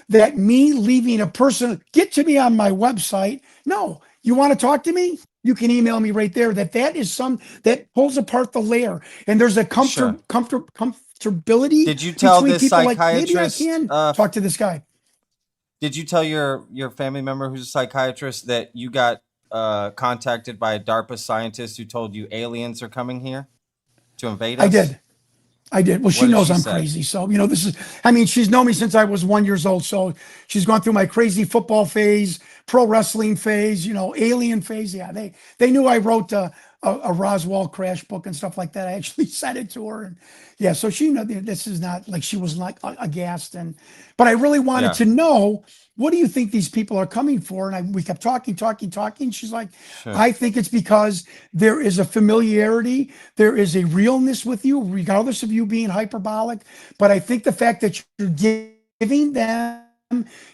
that me leaving a person get to me on my website. No, you want to talk to me? You can email me right there. That is that pulls apart the layer, and there's a Sure. comfortability Did you tell between this people. Like maybe I psychiatrist? can talk to this guy. Did you tell your family member who's a psychiatrist that you got contacted by a DARPA scientist who told you aliens are coming here to invade us? I did. Well, What she did knows she I'm say? crazy. So, she's known me since I was 1 year old. So she's gone through my crazy football phase, pro wrestling phase, alien phase. Yeah. They knew I wrote a Roswell crash book and stuff like that. I actually sent it to her. And yeah, so she knew this is not like, she was like aghast. But I really wanted to know, what do you think these people are coming for? And we kept talking. She's like, Sure. I think it's because there is a familiarity. There is a realness with you, regardless of you being hyperbolic. But I think the fact that you're giving them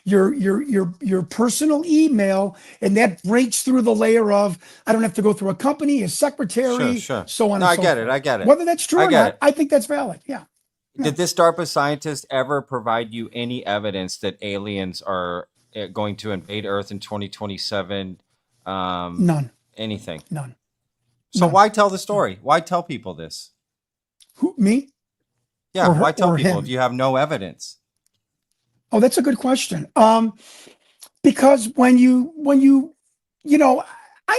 your personal email, and that breaks through the layer of, I don't have to go through a company, a secretary, Sure. so on No, and so forth. I get it. Whether that's true or not, I think that's valid. Yeah. Did this DARPA scientist ever provide you any evidence that aliens are going to invade Earth in 2027? None. Anything? None. So why tell the story? Why tell people this? Who, me? Yeah, Or her, why tell or people him? if you have no evidence? Oh, that's a good question. Because I'm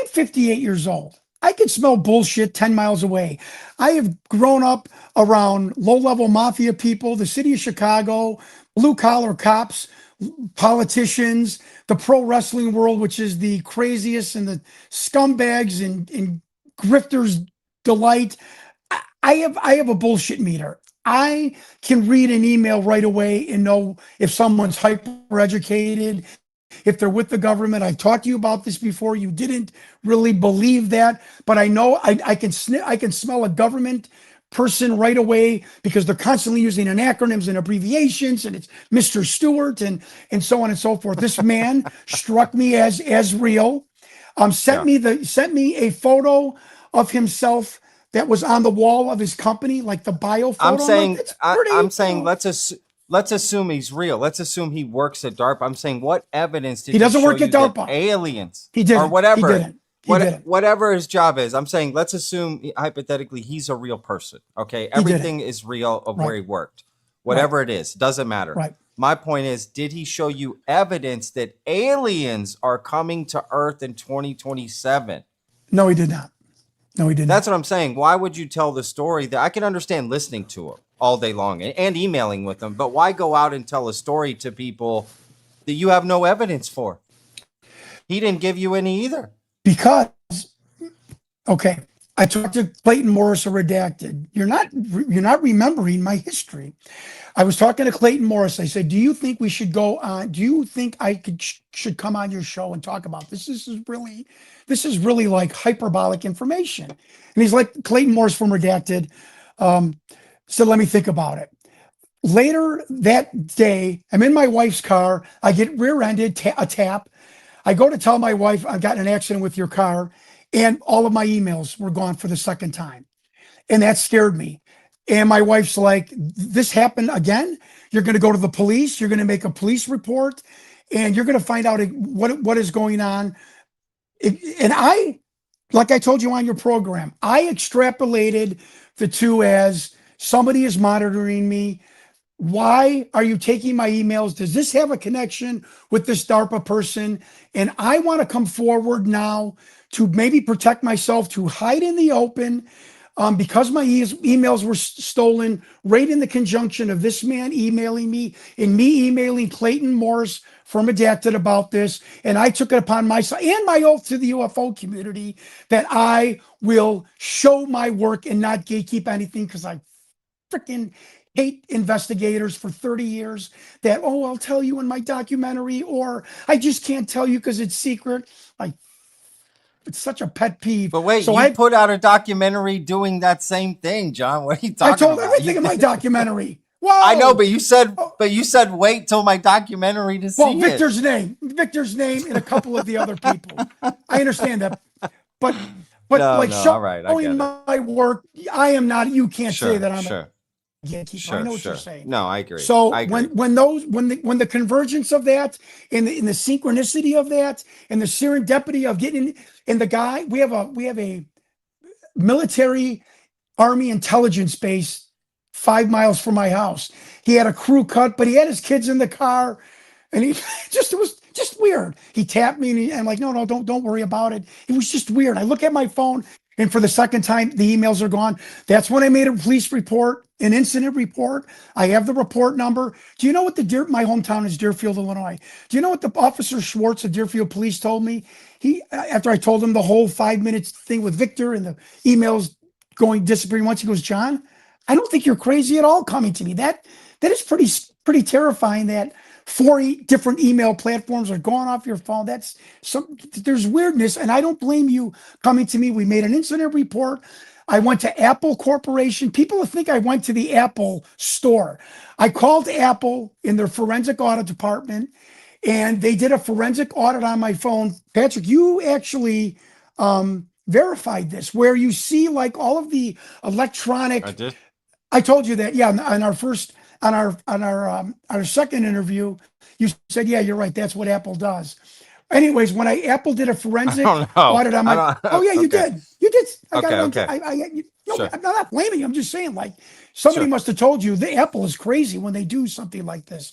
58 years old. I can smell bullshit 10 miles away. I have grown up around low-level mafia people, the city of Chicago, blue-collar cops, politicians, the pro wrestling world, which is the craziest, and the scumbags and grifters delight. I have a bullshit meter. I can read an email right away and know if someone's hyper educated, if they're with the government. I've talked to you about this before. You didn't really believe that, but I know I can smell a government person right away, because they're constantly using acronyms and abbreviations, and it's Mr. Stewart and so on and so forth. This man struck me as real. Sent me a photo of himself that was on the wall of his company, like the bio photo. I'm saying let's assume he's real. Let's assume he works at DARPA. I'm saying, what evidence did he doesn't show work at you that DARPA? aliens He didn't. or whatever. He didn't. Whatever his job is. I'm saying, let's assume hypothetically he's a real person. Okay, everything is real of where he worked. Whatever it is, doesn't matter. Right. My point is, did he show you evidence that aliens are coming to Earth in 2027? No, he did not. No, he didn't. That's what I'm saying. Why would you tell the story? That I can understand listening to him all day long and emailing with them, but why go out and tell a story to people that you have no evidence for? He didn't give you any either. Because, okay, I talked to Clayton Morris of Redacted. You're not remembering my history. I was talking to Clayton Morris. I said, do you think we should go on? Do you think I should come on your show and talk about this? This is really like hyperbolic information. And he's like, Clayton Morris from Redacted. So let me think about it. Later that day, I'm in my wife's car. I get rear-ended, a tap. I go to tell my wife, I've got in an accident with your car, and all of my emails were gone for the second time. And that scared me. And my wife's like, this happened again? You're going to go to the police. You're going to make a police report, and you're going to find out what is going on. And I, like I told you on your program, I extrapolated the two as somebody is monitoring me. Why are you taking my emails? Does this have a connection with this DARPA person? And I want to come forward now to maybe protect myself, to hide in the open, because my emails were stolen right in the conjunction of this man emailing me and me emailing Clayton Morris from Redacted about this. And I took it upon myself and my oath to the UFO community that I will show my work and not gatekeep anything, because I freaking hate investigators for 30 years that, oh, I'll tell you in my documentary, or I just can't tell you because it's secret. Like, it's such a pet peeve. But wait, So you put out a documentary doing that same thing, John. What are you talking I told about? everything in my documentary. Whoa. I know, but you said wait till my documentary to see well, it. Victor's name, and a couple of the other people. I understand that, but like all right, I get showing it. my work, I am not. You can't say that I'm sure. a gatekeeper. Sure, I know what sure. you're saying. No, I agree. So I agree. when the convergence of that and the synchronicity of that and the serendipity of getting and the guy, we have a military Army intelligence base 5 miles from my house. He had a crew cut, but he had his kids in the car, and it was just weird. He tapped me, and I'm like, no, don't worry about it. It was just weird. I look at my phone, and for the second time, the emails are gone. That's when I made a police report, an incident report. I have the report number. Do you know what my hometown is Deerfield, Illinois. Do you know what the officer Schwartz of Deerfield Police told me? After I told him the whole 5 minutes thing with Victor and the emails disappearing once, he goes, John, I don't think you're crazy at all coming to me. That is pretty terrifying that 4 different email platforms are going off your phone. There's weirdness, and I don't blame you coming to me. We made an incident report. I went to Apple Corporation. People think I went to the Apple store. I called Apple in their forensic audit department, and they did a forensic audit on my phone. Patrick, you actually verified this, where you see like all of the electronic. I did. I told you that, yeah. On our second interview, you said, yeah, you're right. That's what Apple does. Anyways, when Apple did a forensic audit on my, you did. I got it. Okay. Sure. I'm not blaming you. I'm just saying, like, somebody must have told you the Apple is crazy when they do something like this.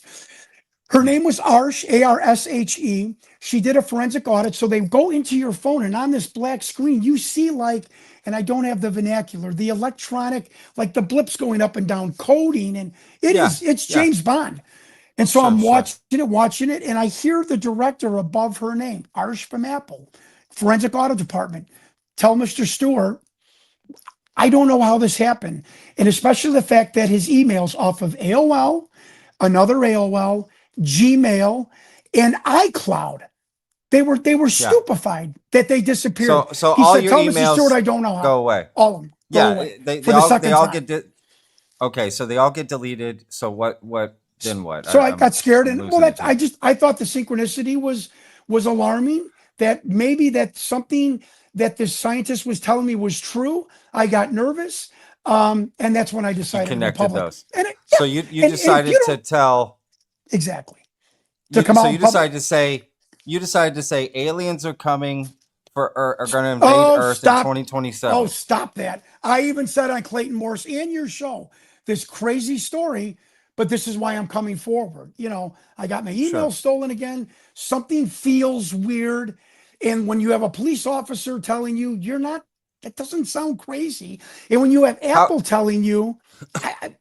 Her name was Arshe, Arshe. She did a forensic audit. So they go into your phone, and on this black screen, you see like, and I don't have the vernacular, the electronic, like the blips going up and down, coding, and it's James Bond. And so I'm watching it, and I hear the director above her name, Arshe from Apple, forensic audit department, tell Mr. Stewart, I don't know how this happened. And especially the fact that his emails off of AOL, another AOL, Gmail, and iCloud, they were stupefied that they disappeared. So he all said, your tell emails Mr. Stewart I don't know how. go away. All of them. They all get okay. So they all get deleted. So what? Then what? So I got scared, and I thought the synchronicity was alarming. That maybe that something that this scientist was telling me was true. I got nervous, and that's when I decided you connected to public. those. And so you decided to tell exactly to come out. So you decided to say aliens are coming are going to invade Earth in 2027. Oh, stop that! I even said on Clayton Morris and your show this crazy story. But this is why I'm coming forward. You know, I got my email stolen again. Something feels weird. And when you have a police officer telling you that doesn't sound crazy. And when you have Apple telling you,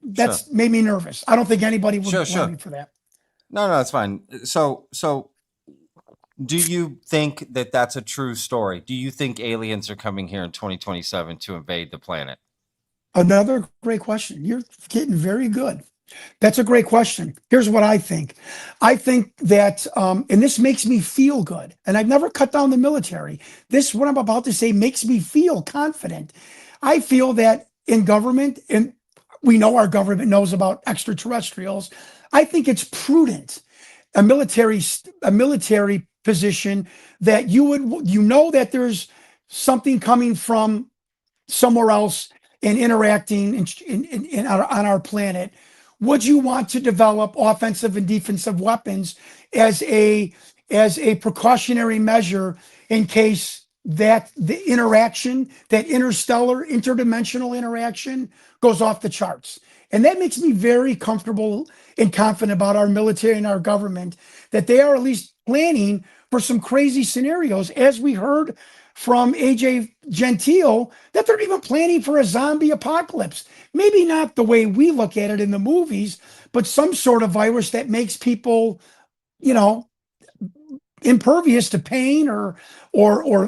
that's made me nervous. I don't think anybody would blame me for that. No, that's fine. So do you think that that's a true story? Do you think aliens are coming here in 2027 to invade the planet? Another great question. You're getting very good. That's a great question. Here's what I think. I think that, and this makes me feel good, and I've never cut down the military. This, what I'm about to say, makes me feel confident. I feel that in government, and we know our government knows about extraterrestrials, I think it's prudent, a military position, that you know that there's something coming from somewhere else and interacting on our planet. Would you want to develop offensive and defensive weapons as a precautionary measure in case that the interaction, that interdimensional interaction, goes off the charts? And that makes me very comfortable and confident about our military and our government, that they are at least planning for some crazy scenarios, as we heard from AJ Gentile, that they're even planning for a zombie apocalypse. Maybe not the way we look at it in the movies, but some sort of virus that makes people, impervious to pain or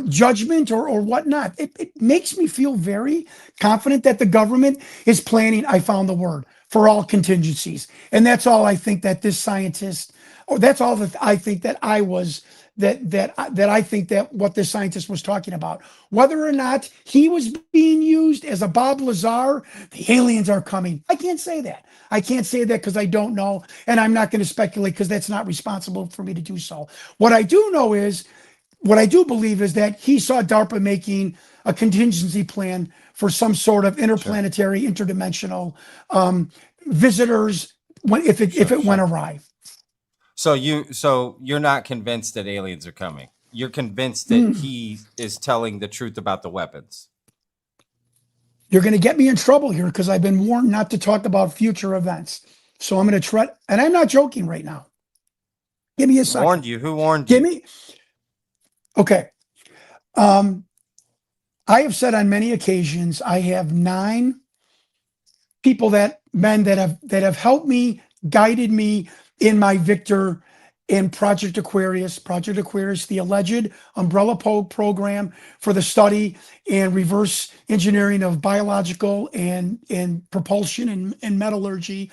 judgment or whatnot. It makes me feel very confident that the government is planning, I found the word, for all contingencies. And that's all I think that this scientist, or that's all that I think that I was, that I think that what this scientist was talking about, whether or not he was being used as a Bob Lazar, the aliens are coming. I can't say that. I can't say that because I don't know, and I'm not going to speculate because that's not responsible for me to do so. What I do know is, what I do believe is that he saw DARPA making a contingency plan for some sort of interplanetary, interdimensional visitors if it went awry. So you're not convinced that aliens are coming. You're convinced that he is telling the truth about the weapons. You're going to get me in trouble here because I've been warned not to talk about future events. So I'm going to try, and I'm not joking right now. Give me a second. Warned you? Who warned you? Give me. Okay. I have said on many occasions, I have 9 people men that have helped me, guided me in my Victor in Project Aquarius, the alleged umbrella program for the study and reverse engineering of biological and propulsion and metallurgy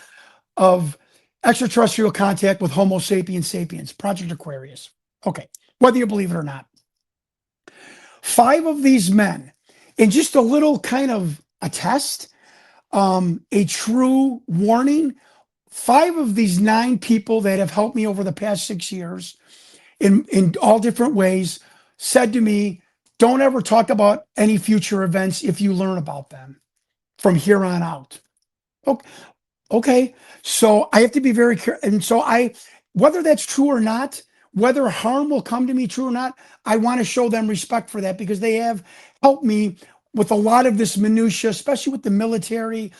of extraterrestrial contact with Homo sapiens, Project Aquarius. Okay, whether you believe it or not. 5 of these men, in just a little kind of a test, a true warning, 5 of these 9 people that have helped me over the past 6 years in all different ways said to me, don't ever talk about any future events if you learn about them from here on out. Okay. So I have to be very careful. And so whether that's true or not, whether harm will come to me, true or not, I want to show them respect for that because they have helped me with a lot of this minutia, especially with the military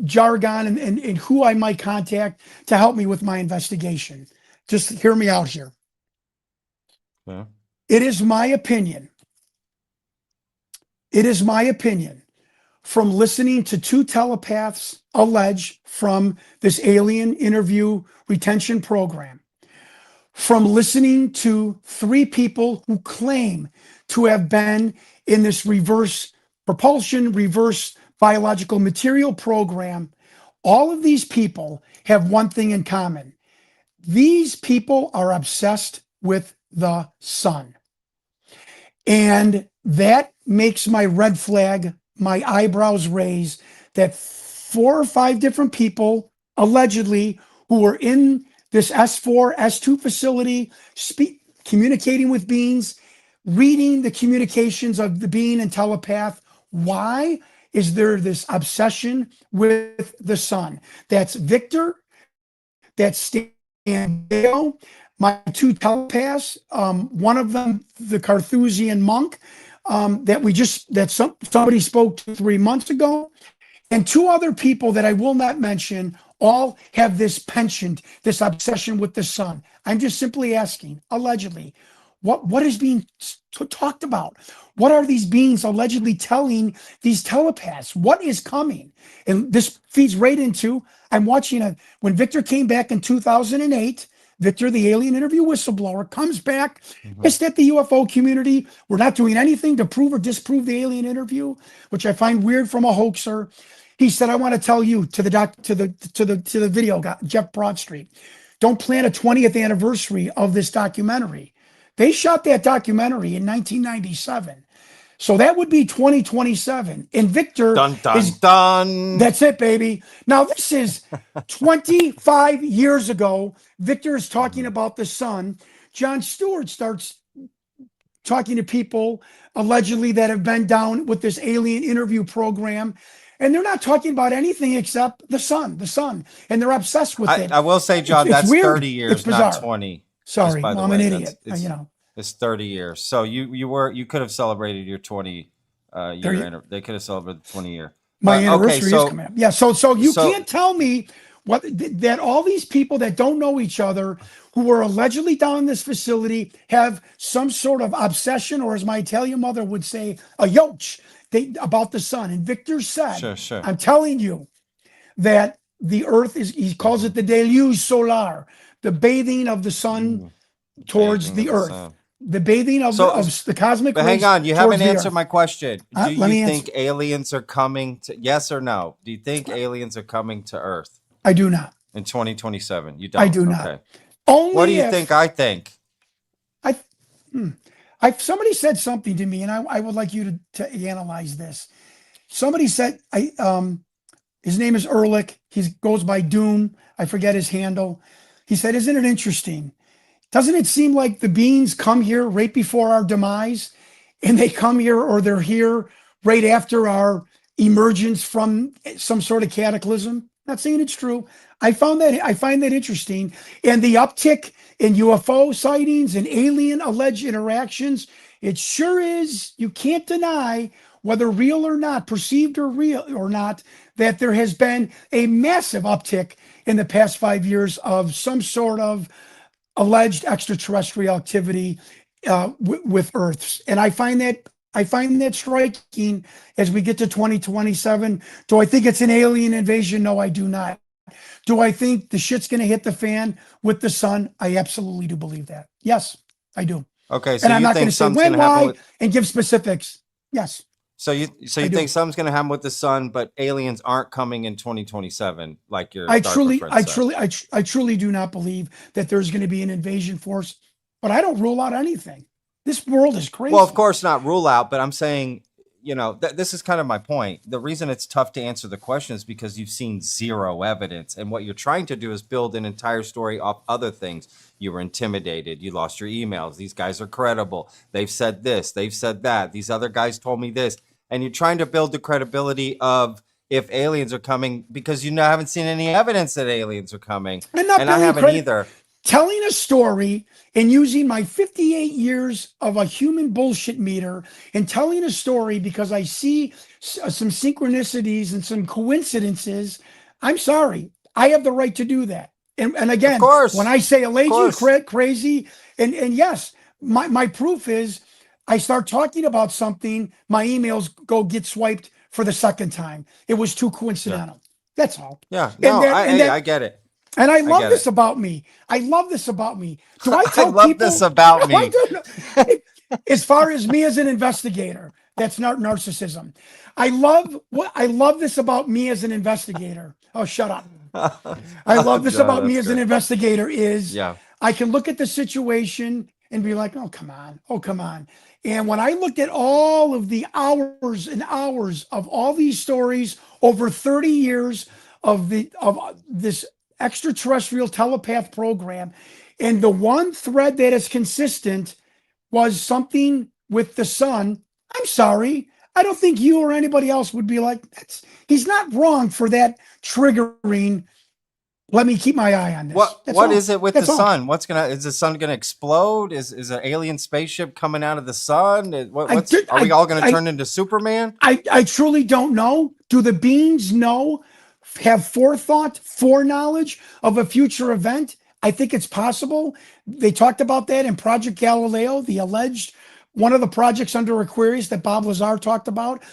jargon and who I might contact to help me with my investigation. Just hear me out here. Yeah. It is my opinion from listening to 2 telepaths allege from this alien interview retention program, from listening to 3 people who claim to have been in this reverse propulsion, reverse biological material program. All of these people have one thing in common. These people are obsessed with the sun. And that makes my red flag, my eyebrows raise, that 4 or 5 different people allegedly who were in this S4, S2 facility, communicating with beings, reading the communications of the being and telepath. Why is there this obsession with the sun? That's Victor, that's Stan Dale, my 2 telepaths, one of them, the Carthusian monk, somebody spoke to 3 months ago, and 2 other people that I will not mention all have this penchant, this obsession with the sun. I'm just simply asking, allegedly, what is being talked about? What are these beings allegedly telling these telepaths? What is coming? And this feeds right into, I'm watching when Victor came back in 2008, Victor, the alien interview whistleblower, comes back, pissed at the UFO community. We're not doing anything to prove or disprove the alien interview, which I find weird from a hoaxer. He said, I want to tell you to the video guy, Jeff Broadstreet, don't plan a 20th anniversary of this documentary. They shot that documentary in 1997. So that would be 2027. And Victor dun. That's it, baby. Now this is 25 years ago. Victor is talking about the sun. Jon Stewart starts talking to people allegedly that have been down with this alien interview program. And they're not talking about anything except the sun. And they're obsessed with it. I will say, John, that's weird. 30 years, not 20. Sorry, I'm an idiot. It's 30 years. So you could have celebrated your 20 year. They could have celebrated the 20 year. My anniversary is coming up. Yeah. So you can't tell me that all these people that don't know each other who were allegedly down in this facility have some sort of obsession, or as my Italian mother would say, a yoch about the sun. And Victor said, sure. I'm telling you that the earth he calls it the deluge solar, the bathing of the sun towards the earth. the bathing of, of the cosmic But rays hang on, you towards haven't the answered Earth. my question. Do Let me you think answer. aliens are coming to, yes or no? Do you think aliens are coming to Earth I do not. in 2027? You I don't. do not. Okay. Only What do you if think I think? I, somebody said something to me, and I would like you to analyze this. Somebody said, his name is Ehrlich. He goes by Doom. I forget his handle. He said, "Isn't it interesting? Doesn't it seem like the beings come here right before our demise, and they come here or they're here right after our emergence from some sort of cataclysm?" Not saying it's true. I find that interesting. And the uptick in UFO sightings and alien alleged interactions, it sure is, you can't deny, whether real or not, perceived or real or not, that there has been a massive uptick in the past 5 years of some sort of alleged extraterrestrial activity with Earths. And I find that striking as we get to 2027. Do I think it's an alien invasion? No, I do not. Do I think the shit's going to hit the fan with the sun? I absolutely do believe that. Yes, I do. Okay, so And I'm you not going think to say something's when, going to happen why, with, and give specifics. Yes, so you I do. think something's going to happen with the sun, but aliens aren't coming in 2027, like your DARPA friend said. I truly do not believe that there's going to be an invasion force, but I don't rule out anything. This world is crazy. Well, of course not rule out, but I'm saying, this is kind of my point. The reason it's tough to answer the question is because you've seen zero evidence. And what you're trying to do is build an entire story off other things. You were intimidated. You lost your emails. These guys are credible. They've said this. They've said that. These other guys told me this. And you're trying to build the credibility of if aliens are coming because you haven't seen any evidence that aliens are coming. And I haven't either. Telling a story and using my 58 years of a human bullshit meter and telling a story because I see some synchronicities and some coincidences. I'm sorry. I have the right to do that. And again, of course, when I say allegedly crazy, and yes, my proof is I start talking about something, my emails get swiped for the second time. It was too coincidental. Yeah. That's all. Yeah. No, I get it. And I love this about me. I love this about me. Do I tell I love this about me. As far as me as an investigator, that's not narcissism. I love this about me as an investigator. Oh, shut up. I love this about me as an investigator is I can look at the situation and be like, oh, come on. Oh, come on. And when I looked at all of the hours and hours of all these stories over 30 years of this extraterrestrial telepath program, and the one thread that is consistent was something with the sun, I'm sorry. I don't think you or anybody else would be like, he's not wrong for that triggering. Let me keep my eye on this. What is it with the sun? Is the sun gonna explode? Is an alien spaceship coming out of the sun? Are we all gonna turn into Superman? I truly don't know. Do the beings know? Have forethought, foreknowledge of a future event? I think it's possible. They talked about that in Project Galileo, the alleged one of the projects under Aquarius that Bob Lazar talked about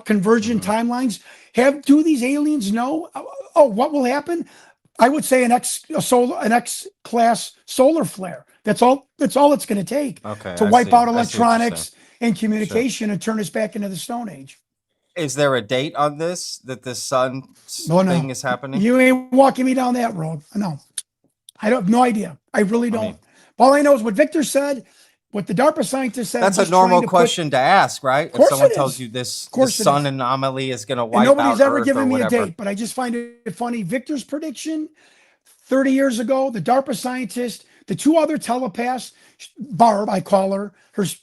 convergent timelines. Do these aliens know? Oh, what will happen? I would say an X-class solar flare. That's all it's going to take to wipe out electronics and communication and turn us back into the Stone Age. Is there a date on this that the sun thing is happening? You ain't walking me down that road. No, I have no idea. I really don't. All I know is what Victor said, what the DARPA scientist said. That's a normal question to ask, right? If someone tells you this sun anomaly is going to wipe out Earth, nobody's ever given me a date, but I just find it funny. Victor's prediction 30 years ago, the DARPA scientist, the two other telepaths, Barb, I call her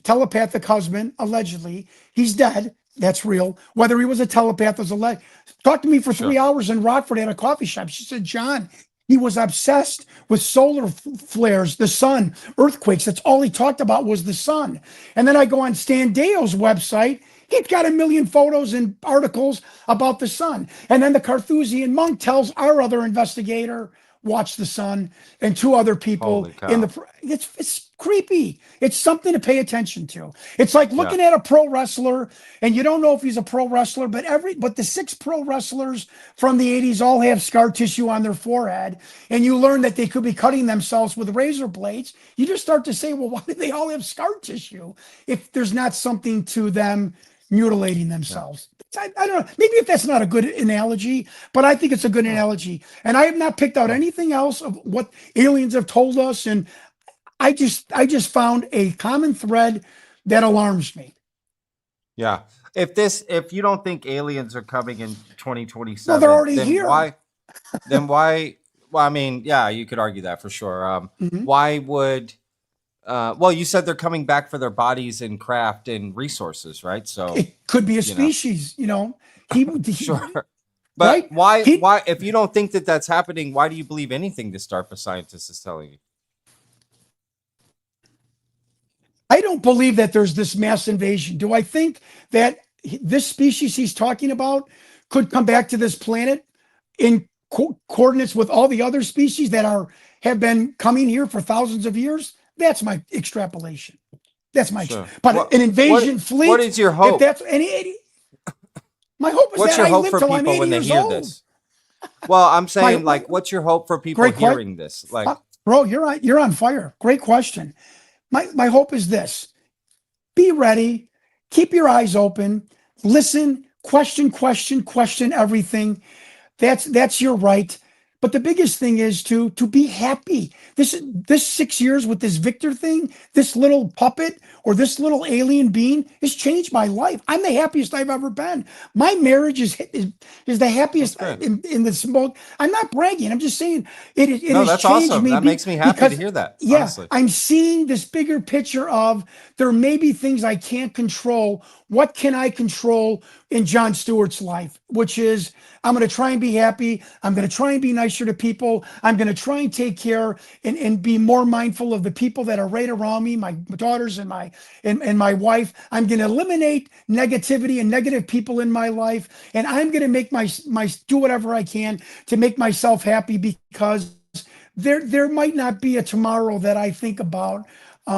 telepathic husband, allegedly, he's dead. That's real. Whether he was a telepath or talked to me for 3 hours in Rockford at a coffee shop. She said, John, he was obsessed with solar flares, the sun, earthquakes. That's all he talked about was the sun. And then I go on Stan Deo's website. He's got 1 million photos and articles about the sun. And then the Carthusian monk tells our other investigator watch the sun, and 2 other people Holy cow. in the. It's creepy. It's something to pay attention to. It's like looking at a pro wrestler, and you don't know if he's a pro wrestler, but the 6 pro wrestlers from the 80s all have scar tissue on their forehead, and you learn that they could be cutting themselves with razor blades. You just start to say, well, why do they all have scar tissue if there's not something to them mutilating themselves? I don't know. Maybe if that's not a good analogy, but I think it's a good analogy. And I have not picked out anything else of what aliens have told us. And I just found a common thread that alarms me. Yeah. If you don't think aliens are coming in 2027, Well, they're already then here. why? Well, I mean, yeah, you could argue that for sure. Why would? Well, you said they're coming back for their bodies and craft and resources, right? So It could be a species, sure. But right? why? If you don't think that that's happening, why do you believe anything this DARPA scientist is telling you? I don't believe that there's this mass invasion. Do I think that this species he's talking about could come back to this planet in coordinates with all the other species that have been coming here for thousands of years? That's my extrapolation. That's my but an invasion fleet. What is your hope? If that's my hope is what's that your I hope live for till I'm people 80 when they years hear old. this? Well, I'm saying, like, what's your hope for people hearing this? Like, bro, you're on fire. Great question. My hope is this: be ready, keep your eyes open, listen, question everything. That's your right. But the biggest thing is to be happy. This 6 years with this Victor thing, this little puppet or this little alien being has changed my life. I'm the happiest I've ever been. My marriage is the happiest in this mode. I'm not bragging. I'm just saying it has that's changed awesome. me. That makes me happy to hear that. Yeah, honestly. I'm seeing this bigger picture of there may be things I can't control. What can I control in Jon Stewart's life? Which is, I'm going to try and be happy. I'm going to try and be nicer to people. I'm going to try and take care and be more mindful of the people that are right around me, my daughters and my wife. I'm going to eliminate negativity and negative people in my life. And I'm going to make my do whatever I can to make myself happy, because there might not be a tomorrow that I think about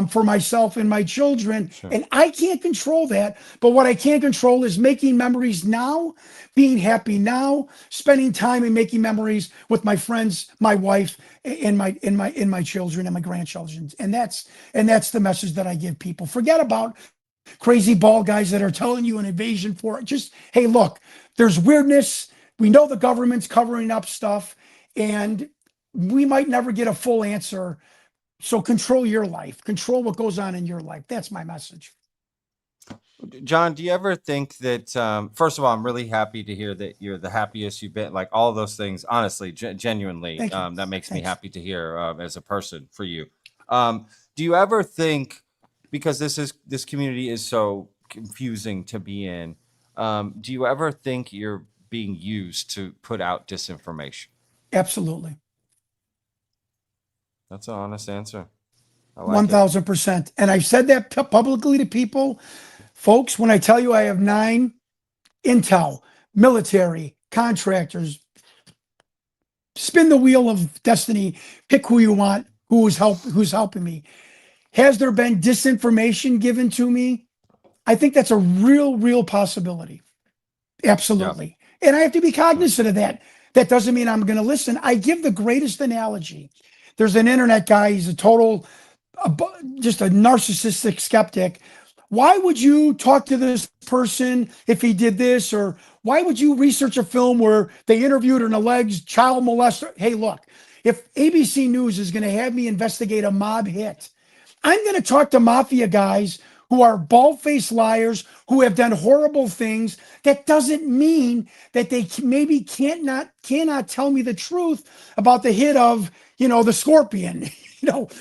for myself and my children. Sure. And I can't control that. But what I can control is making memories now, being happy now, spending time and making memories with my friends, my wife, and my children and my grandchildren. And that's the message that I give people. Forget about crazy bald guys that are telling you an invasion for it. Just, hey, look, there's weirdness. We know the government's covering up stuff, and we might never get a full answer. So control your life. Control what goes on in your life. That's my message. John, do you ever think that, first of all, I'm really happy to hear that you're the happiest you've been, like all of those things, honestly, genuinely, that makes me happy to hear as a person for you. Do you ever think, because this community is so confusing to be in, do you ever think you're being used to put out disinformation? Absolutely. That's an honest answer. I like 1,000%. And I've said that publicly to people. Folks, when I tell you I have 9 intel, military, contractors, spin the wheel of destiny, pick who you want, who's helping me. Has there been disinformation given to me? I think that's a real possibility. Absolutely. Yeah. And I have to be cognizant of that. That doesn't mean I'm going to listen. I give the greatest analogy. There's an internet guy. He's just a narcissistic skeptic. Why would you talk to this person if he did this? Or why would you research a film where they interviewed an alleged child molester? Hey, look, if ABC News is going to have me investigate a mob hit, I'm going to talk to mafia guys who are bald-faced liars, who have done horrible things. That doesn't mean that they maybe cannot tell me the truth about the hit of, the Scorpion,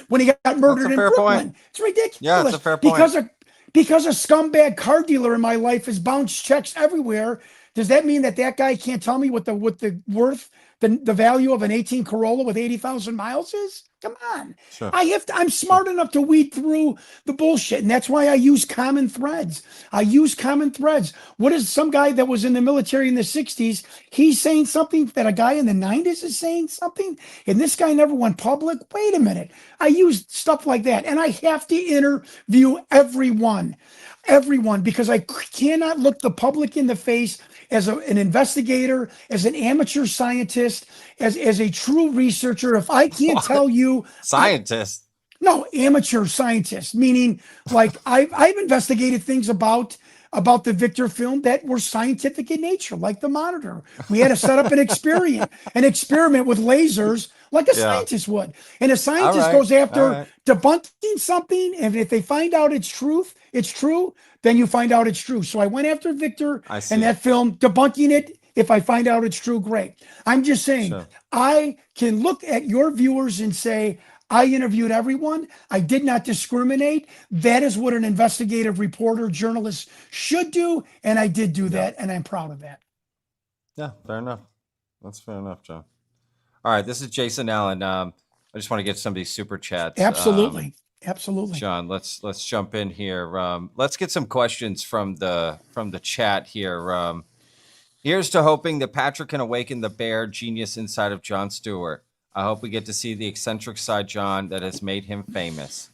when he got murdered in Brooklyn. Point. It's ridiculous. Yeah, it's a fair point. Because a scumbag car dealer in my life has bounced checks everywhere. Does that mean that guy can't tell me what the worth the value of an 18 Corolla with 80,000 miles is? Come on. Sure. I'm smart enough to weed through the bullshit. And that's why I use common threads. What is some guy that was in the military in the 60s? He's saying something that a guy in the 90s is saying something. And this guy never went public. Wait a minute. I use stuff like that. And I have to interview everyone, because I cannot look the public in the face as an investigator, as an amateur scientist, as a true researcher. If I can't tell you, Scientist. no, amateur scientist, meaning like I've investigated things about the Victor film that were scientific in nature, like the monitor. We had to set up an experiment with lasers, like a scientist would. And a scientist goes after debunking something, and if they find out it's true, then you find out it's true. So I went after Victor and that film, debunking it. If I find out it's true, great. I'm just saying, I can look at your viewers and say, I interviewed everyone. I did not discriminate. That is what an investigative reporter, journalist should do. And I did do that. And I'm proud of that. Yeah, fair enough. That's fair enough, John. All right. This is Jason Allen. I just want to get some of these super chats. Absolutely. John, let's jump in here. Let's get some questions from the chat here. Here's to hoping that Patrick can awaken the bear genius inside of Jon Stewart. I hope we get to see the eccentric side John that has made him famous.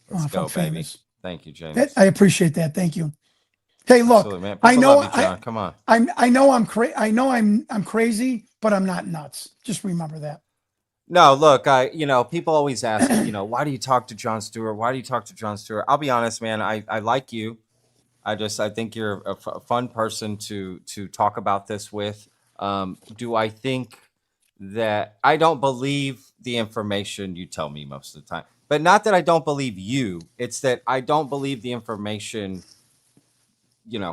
Let's go, baby. Famous. Thank you, James. I appreciate that. Thank you. Hey, look, I know love you, John. Come on. I know I'm crazy, but I'm not nuts. Just remember that. No, look, people always ask me, why do you talk to Jon Stewart? Why do you talk to Jon Stewart? I'll be honest, man. I like you. I think you're a fun person to talk about this with. Do I think that I don't believe the information you tell me most of the time, but not that I don't believe you. It's that I don't believe the information,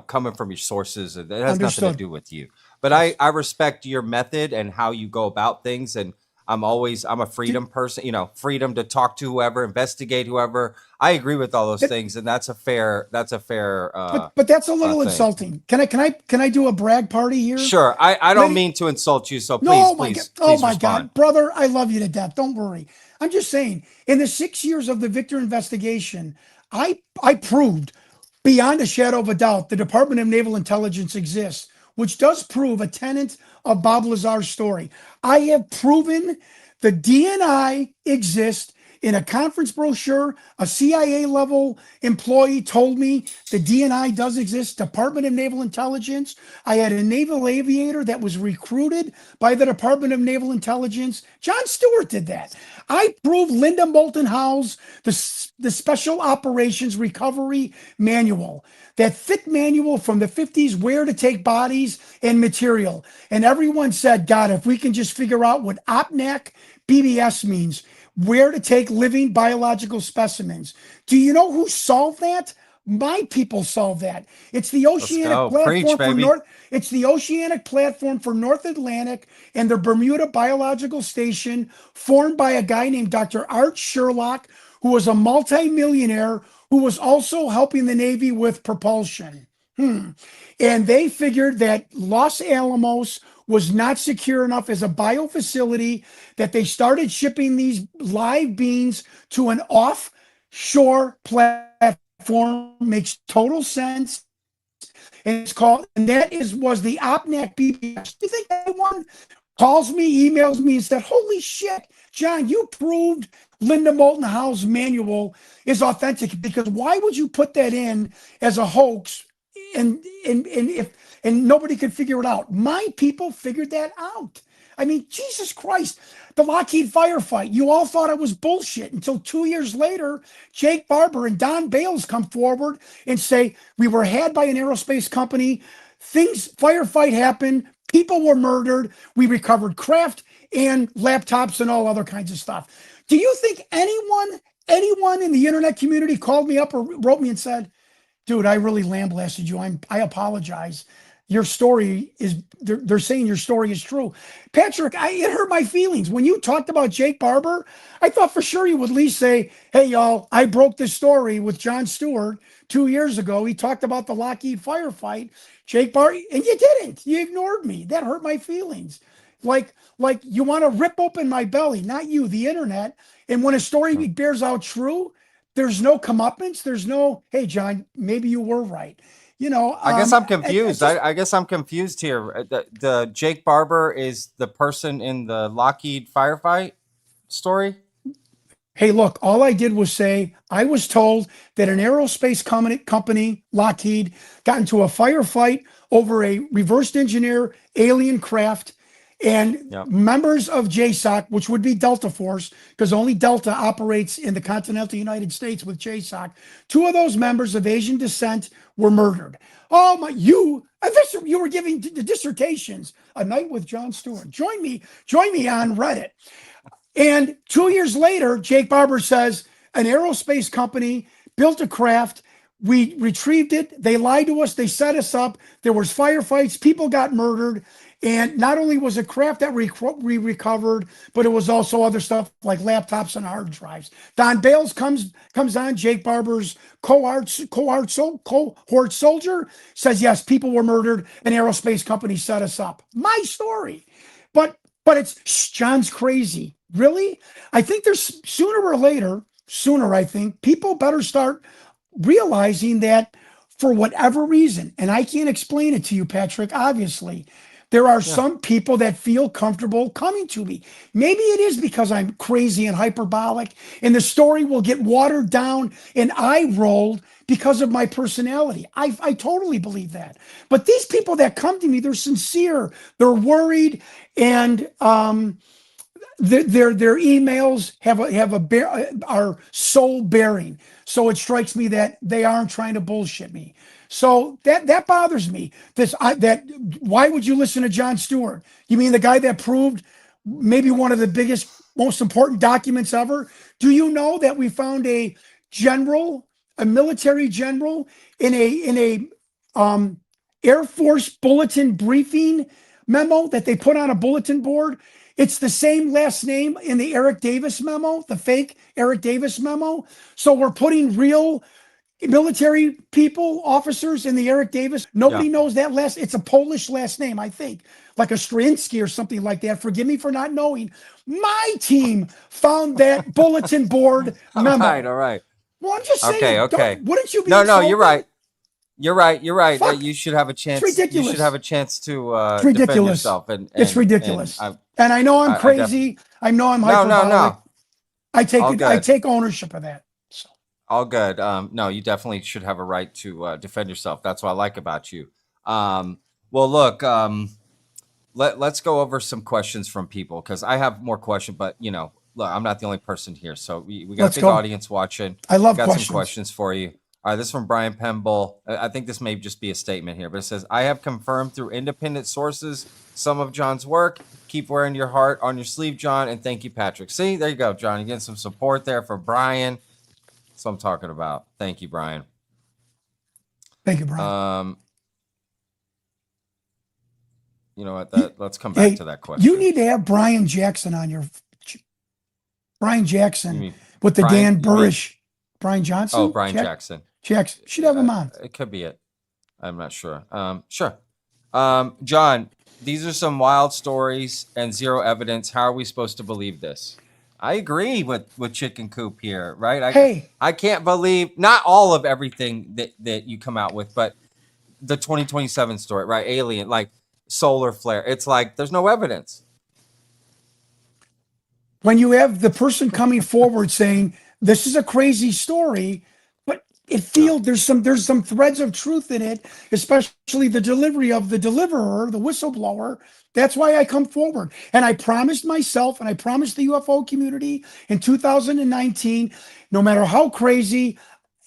coming from your sources. That has nothing to do with you. But I respect your method and how you go about things. And I'm a freedom person, freedom to talk to whoever, investigate whoever. I agree with all those things. And that's a fair, but that's a little insulting. Can I do a brag party here? Sure. I don't mean to insult you. So please, please my respond. God, brother, I love you to death. Don't worry. I'm just saying, in the 6 years of the Victor investigation, I proved beyond a shadow of a doubt the Department of Naval Intelligence exists, which does prove a tenet of Bob Lazar's story. I have proven the DNI exists. In a conference brochure, a CIA level employee told me the DNI does exist, Department of Naval Intelligence. I had a naval aviator that was recruited by the Department of Naval Intelligence. Jon Stewart did that. I proved Linda Moulton Howe's the Special Operations Recovery Manual, that thick manual from the 50s, where to take bodies and material. And everyone said, God, if we can just figure out what OPNAC BBS means, where to take living biological specimens. Do you know who solved that? My people solved that. It's the Oceanic Platform It's the Oceanic Platform for North Atlantic and the Bermuda Biological Station, formed by a guy named Dr. Art Sherlock, who was a multimillionaire who was also helping the Navy with propulsion. And they figured that Los Alamos was not secure enough as a biofacility, that they started shipping these live beans to an offshore platform. Makes total sense. And that was the OPNAC BBS. Do you think anyone calls me, emails me and said, holy shit, John, you proved Linda Moulton Howe's manual is authentic? Because why would you put that in as a hoax and nobody could figure it out? My people figured that out. I mean, Jesus Christ, the Lockheed firefight, you all thought it was bullshit until 2 years later, Jake Barber and Don Bales come forward and say, we were had by an aerospace company. Firefight happened. People were murdered. We recovered craft and laptops and all other kinds of stuff. Do you think anyone in the internet community called me up or wrote me and said, dude, I really lambasted you. I apologize. Your story is, they're saying your story is true. Patrick, it hurt my feelings. When you talked about Jake Barber, I thought for sure you would at least say, hey, y'all, I broke this story with Jon Stewart 2 years ago. He talked about the Lockheed firefight. Jake Barber, and you didn't. You ignored me. That hurt my feelings. like you want to rip open my belly, not you, the internet. And when a story bears out true, there's no comeuppance. There's no, hey, John, maybe you were right. You know, I guess I'm confused. I guess I'm confused here. The Jake Barber is the person in the Lockheed firefight story. hey, look, all I did was say I was told that an aerospace company, Lockheed, got into a firefight over a reversed engineer alien craft, and members of JSOC, which would be Delta Force, because only Delta operates in the continental United States with JSOC, two of those members of Asian descent were murdered. Oh my, you were giving the dissertations, A Night with Jon Stewart. Join me on Reddit. And 2 years later, Jake Barber says an aerospace company built a craft. We retrieved it. They lied to us. They set us up. There was firefights. People got murdered. And not only was it craft that we recovered, but it was also other stuff like laptops and hard drives. Don Bales comes on, Jake Barber's cohort soldier, says, yes, people were murdered. An aerospace company set us up. My story. But it's John's crazy. Really? I think there's sooner, I think people better start realizing that for whatever reason, and I can't explain it to you, Patrick, obviously, there are some people that feel comfortable coming to me. Maybe it is because I'm crazy and hyperbolic, and the story will get watered down and eye rolled because of my personality. I totally believe that. But these people that come to me, they're sincere, they're worried, and their emails are soul bearing. So it strikes me that they aren't trying to bullshit me. So that bothers me. Why would you listen to Jon Stewart? You mean the guy that proved maybe one of the biggest, most important documents ever? Do you know that we found a military general in a Air Force bulletin briefing memo that they put on a bulletin board? It's the same last name in the Eric Davis memo, the fake Eric Davis memo. So we're putting real military people, officers in the Eric Davis. Nobody knows that it's a Polish last name, I think, like a Stransky or something like that. Forgive me for not knowing. My team found that bulletin board memo. All right. Well, I'm just saying. Okay. Wouldn't you be? No, you're right. You're right. Fuck. You should have a chance. It's ridiculous. You should have a chance to it's ridiculous. defend yourself. And it's ridiculous. And I know I'm crazy. I know I'm hyperbolic. No. I take ownership of that. So. All good. No, you definitely should have a right to defend yourself. That's what I like about you. Well, look, let's go over some questions from people because I have more questions. But look, I'm not the only person here, so we got a big audience watching. I love got questions. Some questions for you. All right, this is from Brian Pemble. I think this may just be a statement here, but it says, I have confirmed through independent sources some of John's work. Keep wearing your heart on your sleeve, John, and thank you, Patrick. See, there you go, John. You get some support there for Brian. That's what I'm talking about. Thank you, Brian. Thank you, Brian. You know what? Let's come back to that question. You need to have Brian Jackson on your... Brian Jackson with the Dan Burrish... Brian Johnson? Oh, Brian Jackson. Jackson. Should have him on. It could be it. I'm not sure. Sure. John, these are some wild stories and zero evidence. How are we supposed to believe this? I agree with Chicken Coop here, right? I can't believe, not all of everything that you come out with, but the 2027 story, right? Alien, like solar flare. It's like, there's no evidence. When you have the person coming forward saying, this is a crazy story, but it feels there's some threads of truth in it, especially the delivery of the deliverer, the whistleblower. That's why I come forward. And I promised myself and I promised the UFO community in 2019, no matter how crazy,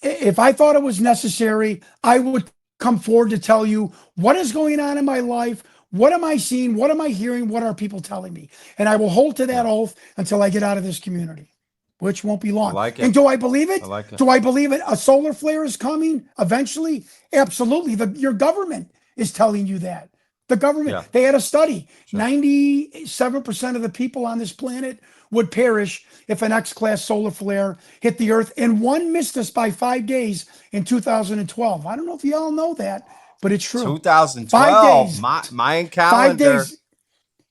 if I thought it was necessary, I would come forward to tell you what is going on in my life. What am I seeing? What am I hearing? What are people telling me? And I will hold to that oath until I get out of this community, which won't be long. I like it. And do I believe it? I like it. Do I believe it? A solar flare is coming eventually? Absolutely. Your government is telling you that. The government, they had a study. 97% of the people on this planet would perish if an X-class solar flare hit the Earth. And one missed us by 5 days in 2012. I don't know if you all know that, but it's true. 2012. 5 days. Mayan calendar. 5 days.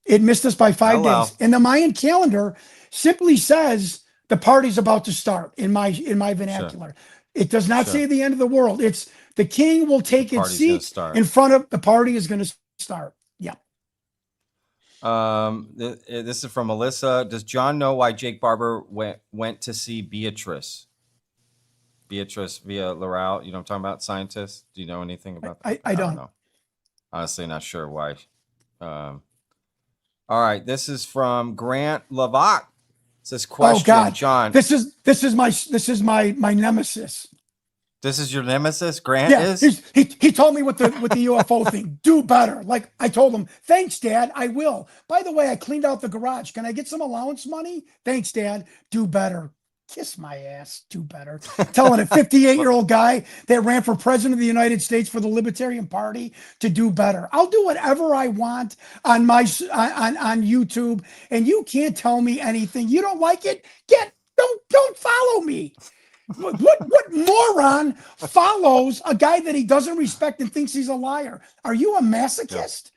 It missed us by 5 Hello. days. And the Mayan calendar simply says the party's about to start in my vernacular. It does not say the end of the world. It's the king will take its party's gonna seat start. in front of the party is going to start. Yeah. This is from Melissa. Does John know why Jake Barber went to see Beatrice via Laurel? You know what I'm talking about? Scientist. Do you know anything about that? I don't know. Honestly, not sure why. All right. This is from Grant Lavac. It says question, oh God, John. This is my nemesis. This is your nemesis, Grant is? He told me with the UFO thing, do better. Like I told him, thanks, Dad, I will. By the way, I cleaned out the garage. Can I get some allowance money? Thanks, Dad. Do better. Kiss my ass. Do better. Telling a 58-year-old guy that ran for president of the United States for the Libertarian Party to do better. I'll do whatever I want on my on YouTube, and you can't tell me anything. You don't like it? Don't follow me. What moron follows a guy that he doesn't respect and thinks he's a liar? Are you a masochist?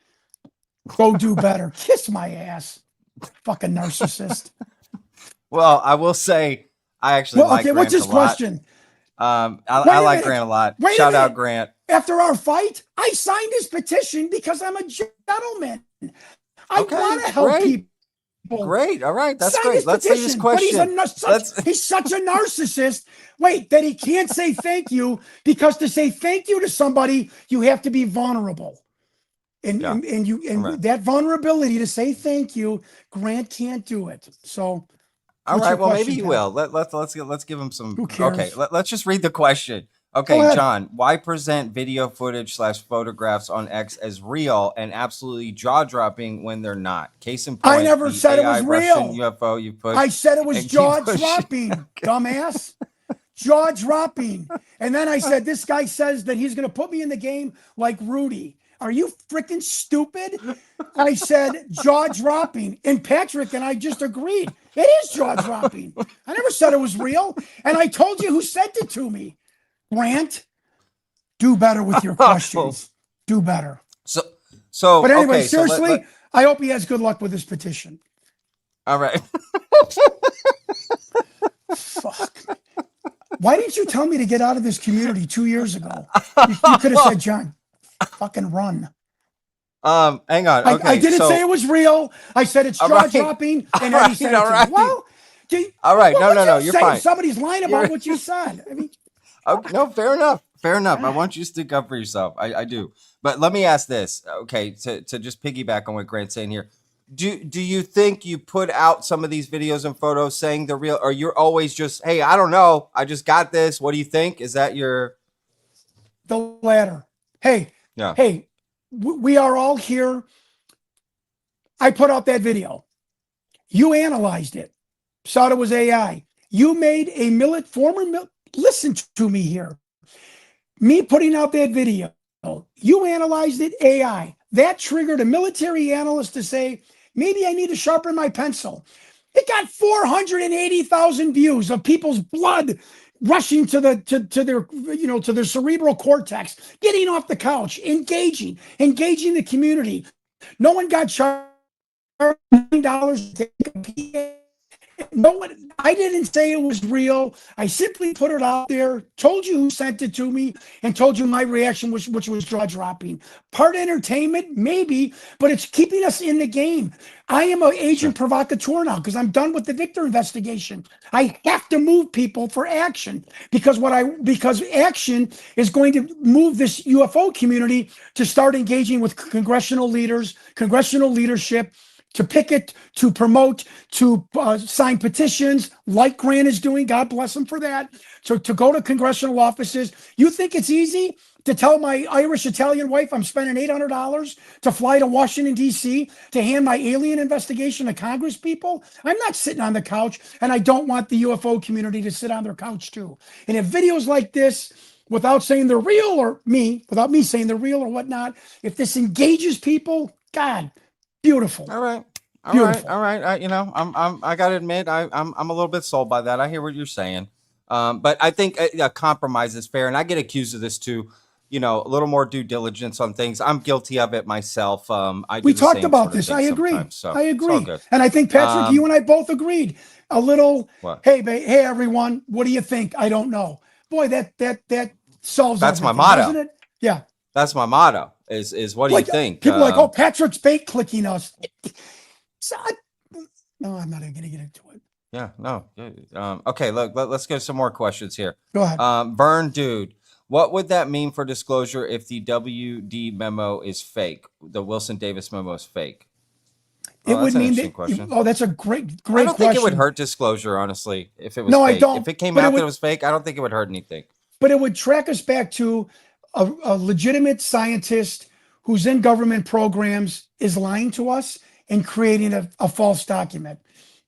Go do better. Kiss my ass. Fucking narcissist. Well, I will say I actually like Grant what's his a lot. question? I like Grant a lot. Shout out Grant. After our fight, I signed his petition because I'm a gentleman. I want to help people. Great. All right. That's great. Let's see this question. He's such a narcissist. Wait, that he can't say thank you because to say thank you to somebody, you have to be vulnerable. And that vulnerability to say thank you, Grant can't do it. So all right. Well, maybe he will. Let's give him some. Who cares? Okay. Let's just read the question. Okay, John, why present video footage / photographs on X as real and absolutely jaw-dropping when they're not? Case in point, I never said it was real. Russian UFO you put. I said it was jaw-dropping, dumbass. Jaw-dropping. And then I said, this guy says that he's going to put me in the game like Rudy. Are you freaking stupid? I said jaw-dropping. And Patrick and I just agreed. It is jaw-dropping. I never said it was real. And I told you who sent it to me. Grant, do better with your questions. Do better. So. But anyway, okay, seriously, I hope he has good luck with his petition. All right. Fuck. Why didn't you tell me to get out of this community 2 years ago? You could have said, John, fucking run. Hang on. Okay, I didn't say it was real. I said it's jaw-dropping, and then he said, well, all right. No, you're fine. Somebody's lying about what you said. I mean. Okay, no, fair enough. I want you to stick up for yourself. I do. But let me ask this. Okay, to just piggyback on what Grant's saying here. Do you think you put out some of these videos and photos saying the real, or you're always just, hey, I don't know, I just got this. What do you think? Is that your the latter? Hey, we are all here. I put out that video. You analyzed it. Saw it was AI. You made a listen to me here. Me putting out that video, you analyzed it, AI. That triggered a military analyst to say, maybe I need to sharpen my pencil. It got 480,000 views of people's blood rushing to their cerebral cortex, getting off the couch, engaging the community. No one got charged $9 to take a PA. No one, I didn't say it was real. I simply put it out there, told you who sent it to me, and told you my reaction, which was jaw-dropping. Part entertainment, maybe, but it's keeping us in the game. I am an agent provocateur now because I'm done with the Victor investigation. I have to move people for action because action is going to move this UFO community to start engaging with congressional leaders, congressional leadership, to picket, to promote, to sign petitions like Grant is doing. God bless him for that. So to go to congressional offices. You think it's easy to tell my Irish Italian wife I'm spending $800 to fly to Washington, D.C. to hand my alien investigation to Congress people? I'm not sitting on the couch, and I don't want the UFO community to sit on their couch too. And if videos like this, without saying they're real without me saying they're real or whatnot, if this engages people, God, beautiful. All right. All right. I got to admit, I'm a little bit sold by that. I hear what you're saying. But I think a compromise is fair. And I get accused of this too. you know, a little more due diligence on things. I'm guilty of it myself. I do We the talked same about sort of this. thing I agree. sometimes, so I it's all agree. good. And I think, Patrick, you and I both agreed. A little, What? hey, hey, everyone, what do you think? I don't know. Boy, that solves That's my everything, motto. doesn't it? Yeah. That's my motto. Is what do Like, you think? people are like, oh, Patrick's bait clicking us. No, I'm not even going to get into it. Yeah, no. Okay, look, let's go some more questions here. Go ahead. Burn Dude, what would that mean for disclosure if the WD memo is fake? The Wilson Davis memo is fake. It would that's an mean interesting that. question. Oh, that's a great I don't question. think it would hurt disclosure, honestly, if it was No, I fake. don't, If it came but out it would- that it was fake, I don't think it would hurt anything. But it would track us back to a legitimate scientist who's in government programs is lying to us and creating a false document.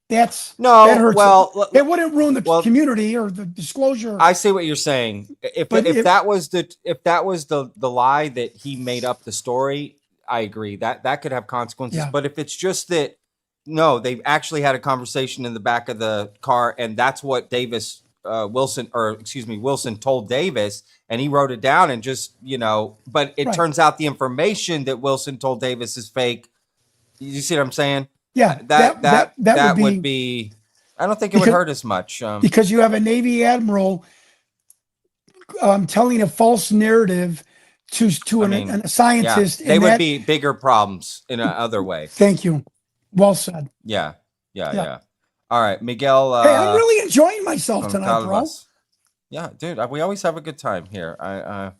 That hurts. Well, it wouldn't ruin the well, community or the disclosure. I see what you're saying. If that was the lie that he made up the story, I agree that could have consequences. Yeah. But if it's just that, no, they actually had a conversation in the back of the car, and that's what Wilson told Davis, and he wrote it down and just, you know, but it turns out the information that Wilson told Davis is fake. You see what I'm saying? Yeah, that would be. I don't think it would hurt as much because you have a Navy admiral telling a false narrative to a scientist. Yeah, they would be bigger problems in another way. Thank you. Well said. Yeah. All right, Miguel. Hey, I'm really enjoying myself tonight, bro. Yeah, dude, we always have a good time here.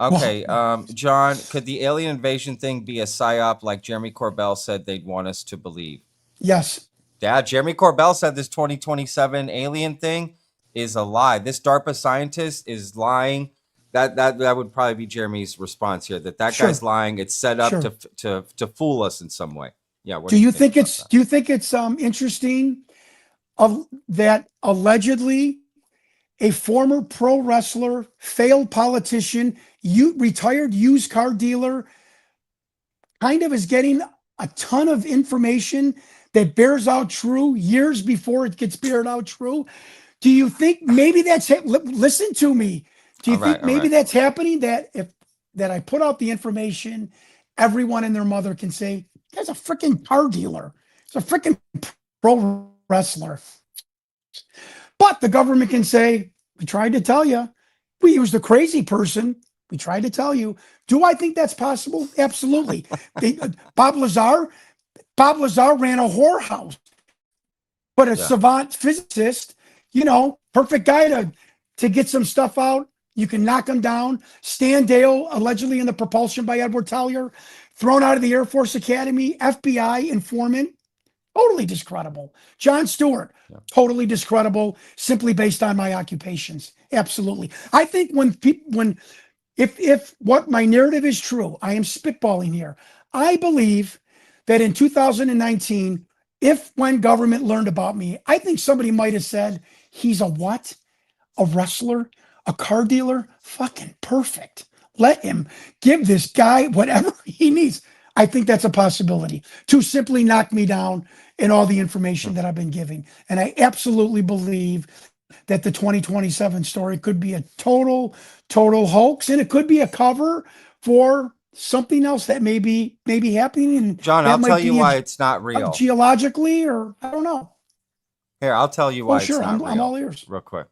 Okay, John, could the alien invasion thing be a psyop like Jeremy Corbell said they'd want us to believe? Yes. Yeah, Jeremy Corbell said this 2027 alien thing is a lie. This DARPA scientist is lying. That would probably be Jeremy's response here. That guy's lying. It's set up to fool us in some way. Yeah. Do you think it's interesting that allegedly a former pro wrestler, failed politician, retired used car dealer, kind of is getting a ton of information that bears out true years before it gets bared out true? Do you think maybe listen to me? Do you think maybe that's happening? That I put out the information, everyone and their mother can say, "That's a freaking car dealer. It's a freaking pro wrestler." But the government can say, "We tried to tell you. We used a crazy person. We tried to tell you." Do I think that's possible? Absolutely. Bob Lazar ran a whorehouse, but a savant physicist, perfect guy to get some stuff out. You can knock him down. Stan Dale, allegedly in the propulsion by Edward Tallier, thrown out of the Air Force Academy, FBI informant, totally discredible. Jon Stewart, totally discredible, simply based on my occupations. Absolutely. I think if what my narrative is true, I am spitballing here. I believe that in 2019, when government learned about me, I think somebody might have said, he's a what? A wrestler? A car dealer? Fucking perfect. Let him give this guy whatever he needs. I think that's a possibility to simply knock me down in all the information that I've been giving. And I absolutely believe that the 2027 story could be a total hoax, and it could be a cover for something else that may be happening. And John, I'll tell you why it's not real. Geologically, or I don't know. Here, I'll tell you why it's not real. I'm all ears. Real quick.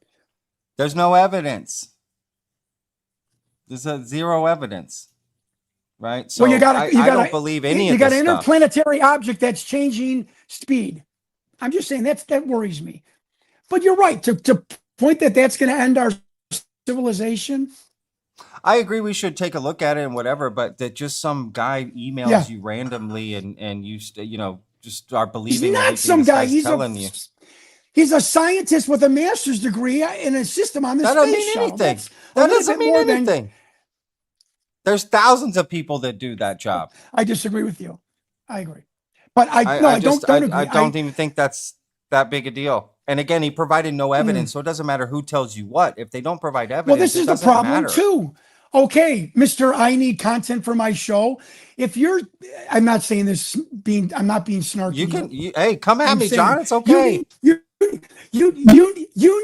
There's no evidence. There's zero evidence. Right? So I don't believe any of this stuff. You got an interplanetary object that's changing speed. I'm just saying that worries me. But you're right to point that's going to end our civilization. I agree. We should take a look at it and whatever, but that just some guy emails you randomly and you just are believing. He's not some guy. He's a scientist with a master's degree in a system on the space shuttle. That doesn't mean anything. There's thousands of people that do that job. I disagree with you. I agree, but I don't agree. I don't even think that's that big a deal. And again, he provided no evidence, so it doesn't matter who tells you what. If they don't provide evidence, well, this is the problem too. Okay, Mr. I need content for my show. I'm not saying this I'm not being snarky. Hey, come at me, John. It's okay. You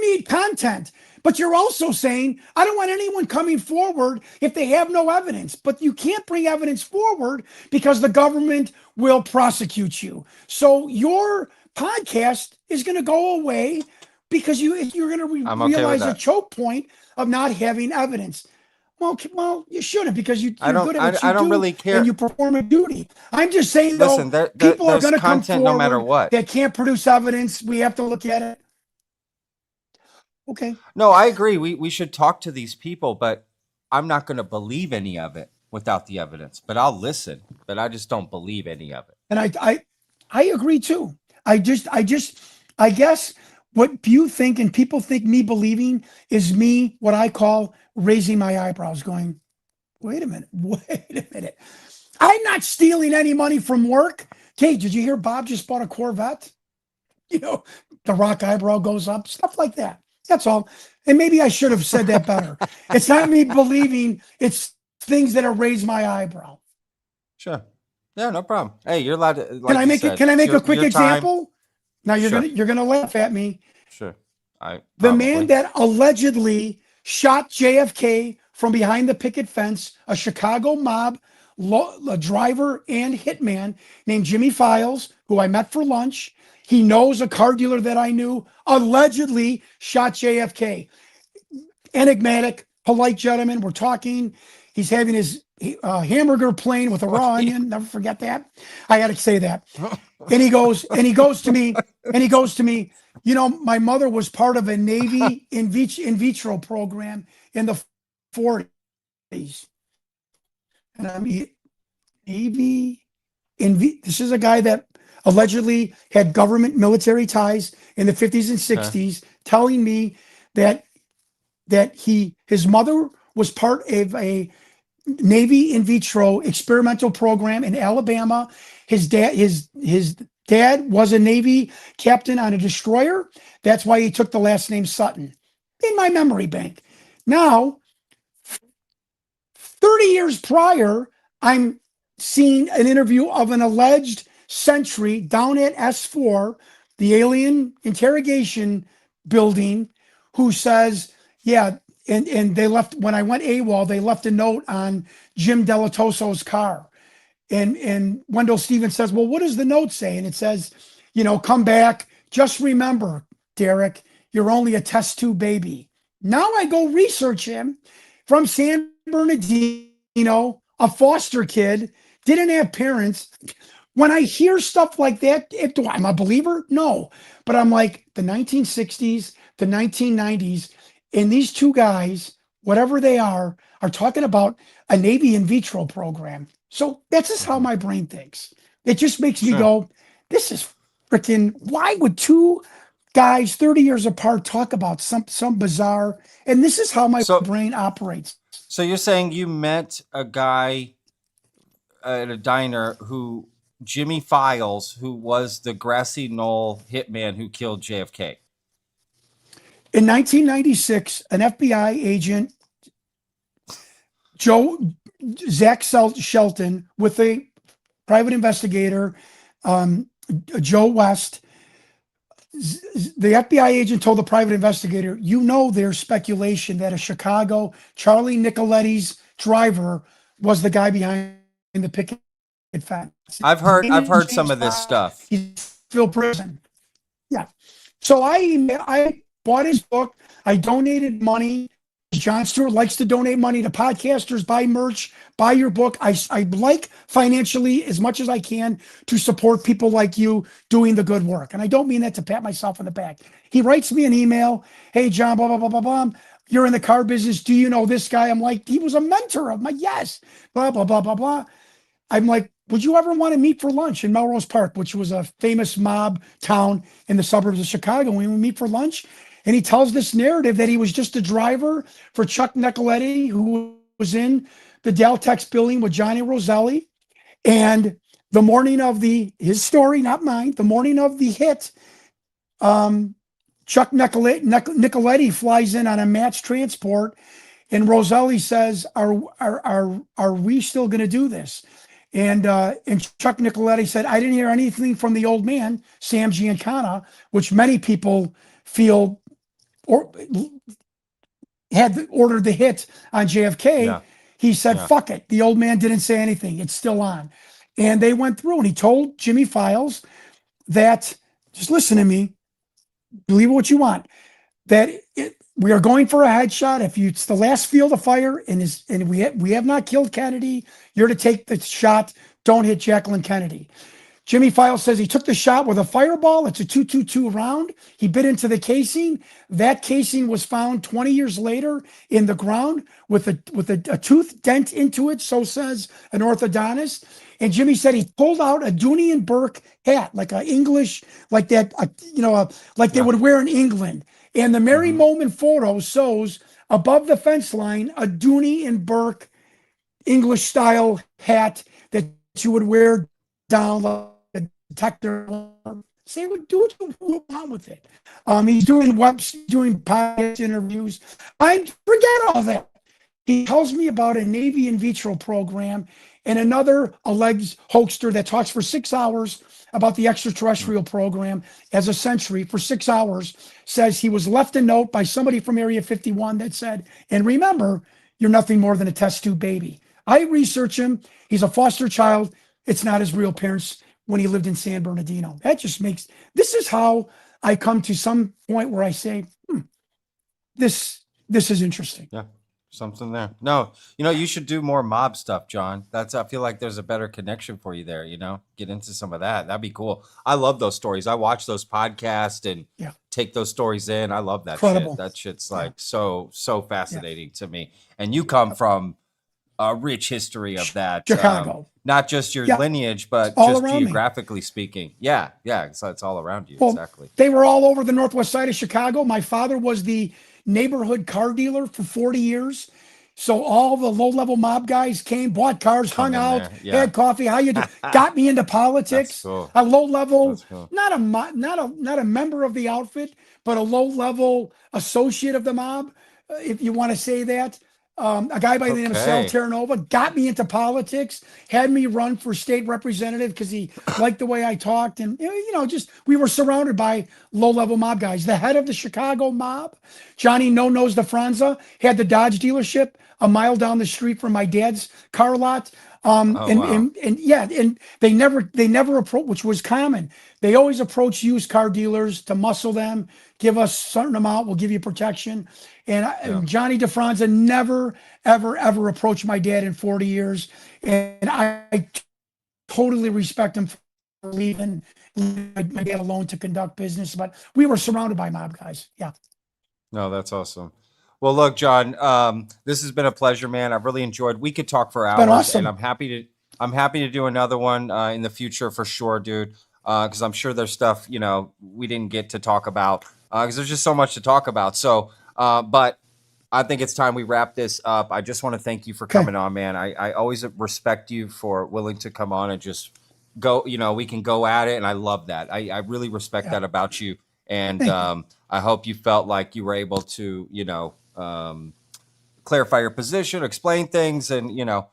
need content But you're also saying, I don't want anyone coming forward if they have no evidence. But you can't bring evidence forward because the government will prosecute you. So your podcast is going to go away because you're going to I'm okay with realize a that. choke point of not having evidence. Well, you shouldn't because you're good at what you I don't do really care. and you perform a duty. I'm just saying, Listen, though, people are there's going to come content no matter forward what. that can't produce evidence. We have to look at it. Okay. No, I agree. We should talk to these people, but I'm not going to believe any of it without the evidence. But I'll listen, but I just don't believe any of it. And I agree too. I guess what you think and people think me believing is me, what I call raising my eyebrows, going, wait a minute. I'm not stealing any money from work. Okay, did you hear Bob just bought a Corvette? You know, the rock eyebrow goes up, stuff like that. That's all. And maybe I should have said that better. It's not me believing, it's things that have raised my eyebrow. Sure. Yeah, no problem. Hey, you're allowed to. Like Can I make said, it? Can I make your, a quick your time. example? Now you're gonna laugh at me. Sure. The man that allegedly shot JFK from behind the picket fence, a Chicago mob a driver and hitman named Jimmy Files, who I met for lunch. He knows a car dealer that I knew, allegedly shot JFK. Enigmatic, polite gentleman. We're talking. He's having his hamburger plain with a raw onion. Never forget that. I had to say that. And he goes to me, you know, my mother was part of a Navy in vitro program in the 40s. And I'm Navy this is a guy that allegedly had government military ties in the 50s and 60s, telling me that his mother was part of a Navy in vitro experimental program in Alabama. His dad was a Navy captain on a destroyer. That's why he took the last name Sutton. In my memory bank. Now, 30 years prior, I'm seeing an interview of an alleged sentry down at S4, the alien interrogation building, who says, yeah, and they left, when I went AWOL, they left a note on Jim Delatoso's car. And Wendell Stevens says, well, what does the note say? And it says, you know, come back. Just remember, Derek, you're only a test tube baby. Now I go research him from San Bernardino, a foster kid, didn't have parents. When I hear stuff like that, do I'm a believer? No. But I'm like, the 1960s, the 1990s, and these two guys, whatever they are talking about a Navy in vitro program. So that's just how my brain thinks. It just makes me go, this is freaking, why would two guys 30 years apart talk about some bizarre, and this is how my brain operates. So you're saying you met a guy at a diner who, Jimmy Files, who was the Grassy Knoll hitman who killed JFK? In 1996, an FBI agent, Zach Shelton, with a private investigator, Joe West, the FBI agent told the private investigator, you know, there's speculation that a Chicago Charlie Nicoletti's driver was the guy behind the picket fence. I've heard some of this stuff. He's still prison. Yeah. So I bought his book. I donated money. Jon Stewart likes to donate money to podcasters, buy merch, buy your book. I like financially as much as I can to support people like you doing the good work. And I don't mean that to pat myself on the back. He writes me an email. Hey, John, blah, blah, blah, blah, blah. You're in the car business. Do you know this guy? I'm like, he was a mentor of mine. Yes. Blah, blah, blah, blah, blah. I'm like, would you ever want to meet for lunch in Melrose Park, which was a famous mob town in the suburbs of Chicago? We would meet for lunch. And he tells this narrative that he was just a driver for Chuck Nicoletti, who was in the Daltex building with Johnny Roselli. And the morning of his story, not mine, the morning of the hit, Chuck Nicoletti flies in on a match transport, and Roselli says, are we still going to do this? And Chuck Nicoletti said, I didn't hear anything from the old man, Sam Giancana, which many people feel or ordered the hit on JFK, Yeah. he said, Yeah. fuck it. The old man didn't say anything. It's still on. And they went through and he told Jimmy Files that, just listen to me, believe what you want, that we are going for a headshot. If it's the last field of fire and we have not killed Kennedy, you're to take the shot. Don't hit Jacqueline Kennedy. Jimmy Files says he took the shot with a fireball. It's a .222 round. He bit into the casing. That casing was found 20 years later in the ground with a tooth dent into it. So says an orthodontist. And Jimmy said he pulled out a Dooney and Burke hat, like a English, like that, like they would wear in England. And the Mary Moment photo shows above the fence line a Dooney and Burke English style hat that you would wear down like a detector. Say, do what you want with it. He's doing podcast interviews. I forget all that. He tells me about a Navy in vitro program and another alleged hoaxer that talks for 6 hours about the extraterrestrial program as a century for 6 hours, says he was left a note by somebody from Area 51 that said, and remember, you're nothing more than a test tube baby. I research him. He's a foster child. It's not his real parents when he lived in San Bernardino. That just makes, this is how I come to some point where I say, this is interesting. Yeah. Something there. No, you should do more mob stuff, John. I feel like there's a better connection for you there, get into some of that. That'd be cool. I love those stories. I watch those podcasts and take those stories in. I love that Incredible. shit. That shit's like so fascinating to me. And you come from a rich history of that. Chicago. Not just your lineage, but all just around geographically speaking. Yeah. So it's all around you. Well, exactly. They were all over the northwest side of Chicago. My father was the neighborhood car dealer for 40 years. So all the low-level mob guys came, bought cars, hung out, had coffee. How you do? Got me into politics. Cool. A low-level, Cool. not a member of the outfit, but a low-level associate of the mob, if you want to say that. A guy by the name of Sal Terranova got me into politics, had me run for state representative because he liked the way I talked. And, just we were surrounded by low-level mob guys. The head of the Chicago mob, Johnny No-Nose DeFranza, had the Dodge dealership a mile down the street from my dad's car lot. And they never approach, which was common. They always approach used car dealers to muscle them, give us a certain amount, we'll give you protection. And Johnny DeFranza never, ever approached my dad in 40 years. And I totally respect him for leaving my dad alone to conduct business. But we were surrounded by mob guys. Yeah. No, that's awesome. Well, look, John, this has been a pleasure, man. I've really enjoyed. We could talk for hours, been awesome. And I'm happy to do another one in the future for sure, dude. Because I'm sure there's stuff we didn't get to talk about because there's just so much to talk about. So, but I think it's time we wrap this up. I just want to thank you for coming on, man. I always respect you for willing to come on and just go. We can go at it, and I love that. I really respect that about you. And I hope you felt like you were able to, clarify your position, explain things, and that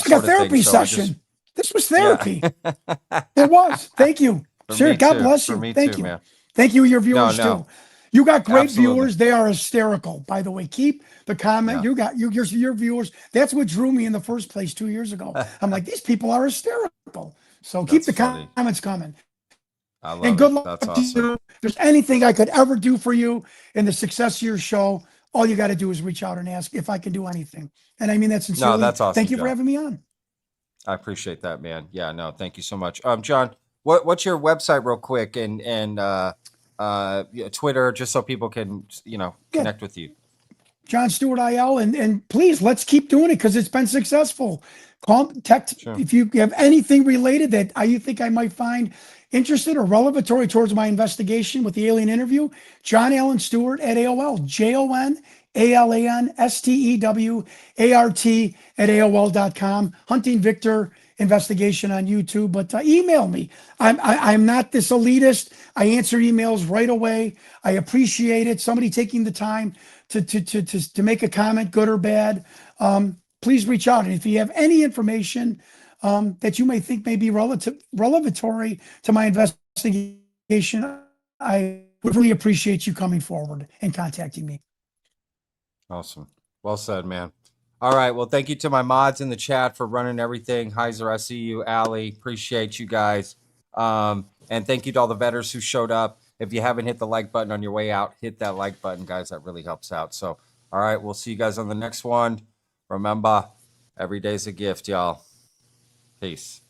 sort of therapy thing. session. This was therapy. It was. Thank you. Sure. God bless you. Thank you. Man. Thank you, your viewers too. You got great viewers. They are hysterical. By the way, keep the comment. You got your viewers. That's what drew me in the first place 2 years ago. I'm like, these people are hysterical. So keep the comments coming. I love and good it. luck That's to awesome. you. If there's anything I could ever do for you in the success of your show, all you got to do is reach out and ask if I can do anything. And I mean that sincerely. No, that's awesome. Thank you John. for having me on. I appreciate that, man. Yeah, no, thank you so much. John, what's your website real quick and Twitter, just so people can, connect with you? Jon Stewart IL, and please let's keep doing it because it's been successful. Contact if you have anything related that you think I might find interested or relevatory towards my investigation with the alien interview. John Allen Stewart at AOL, JONALANSTEWART@AOL.com. Hunting Victor investigation on YouTube, but email me. I'm not this elitist. I answer emails right away. I appreciate it. Somebody taking the time to make a comment, good or bad. Please reach out. And if you have any information that you may think may be relevatory to my investigation, I would really appreciate you coming forward and contacting me. Awesome. Well said, man. All right. Well, thank you to my mods in the chat for running everything. Heiser, I see you. Allie, appreciate you guys. And thank you to all the veterans who showed up. If you haven't hit the like button on your way out, hit that like button, guys. That really helps out. So, all right. We'll see you guys on the next one. Remember, every day's a gift, y'all. Peace.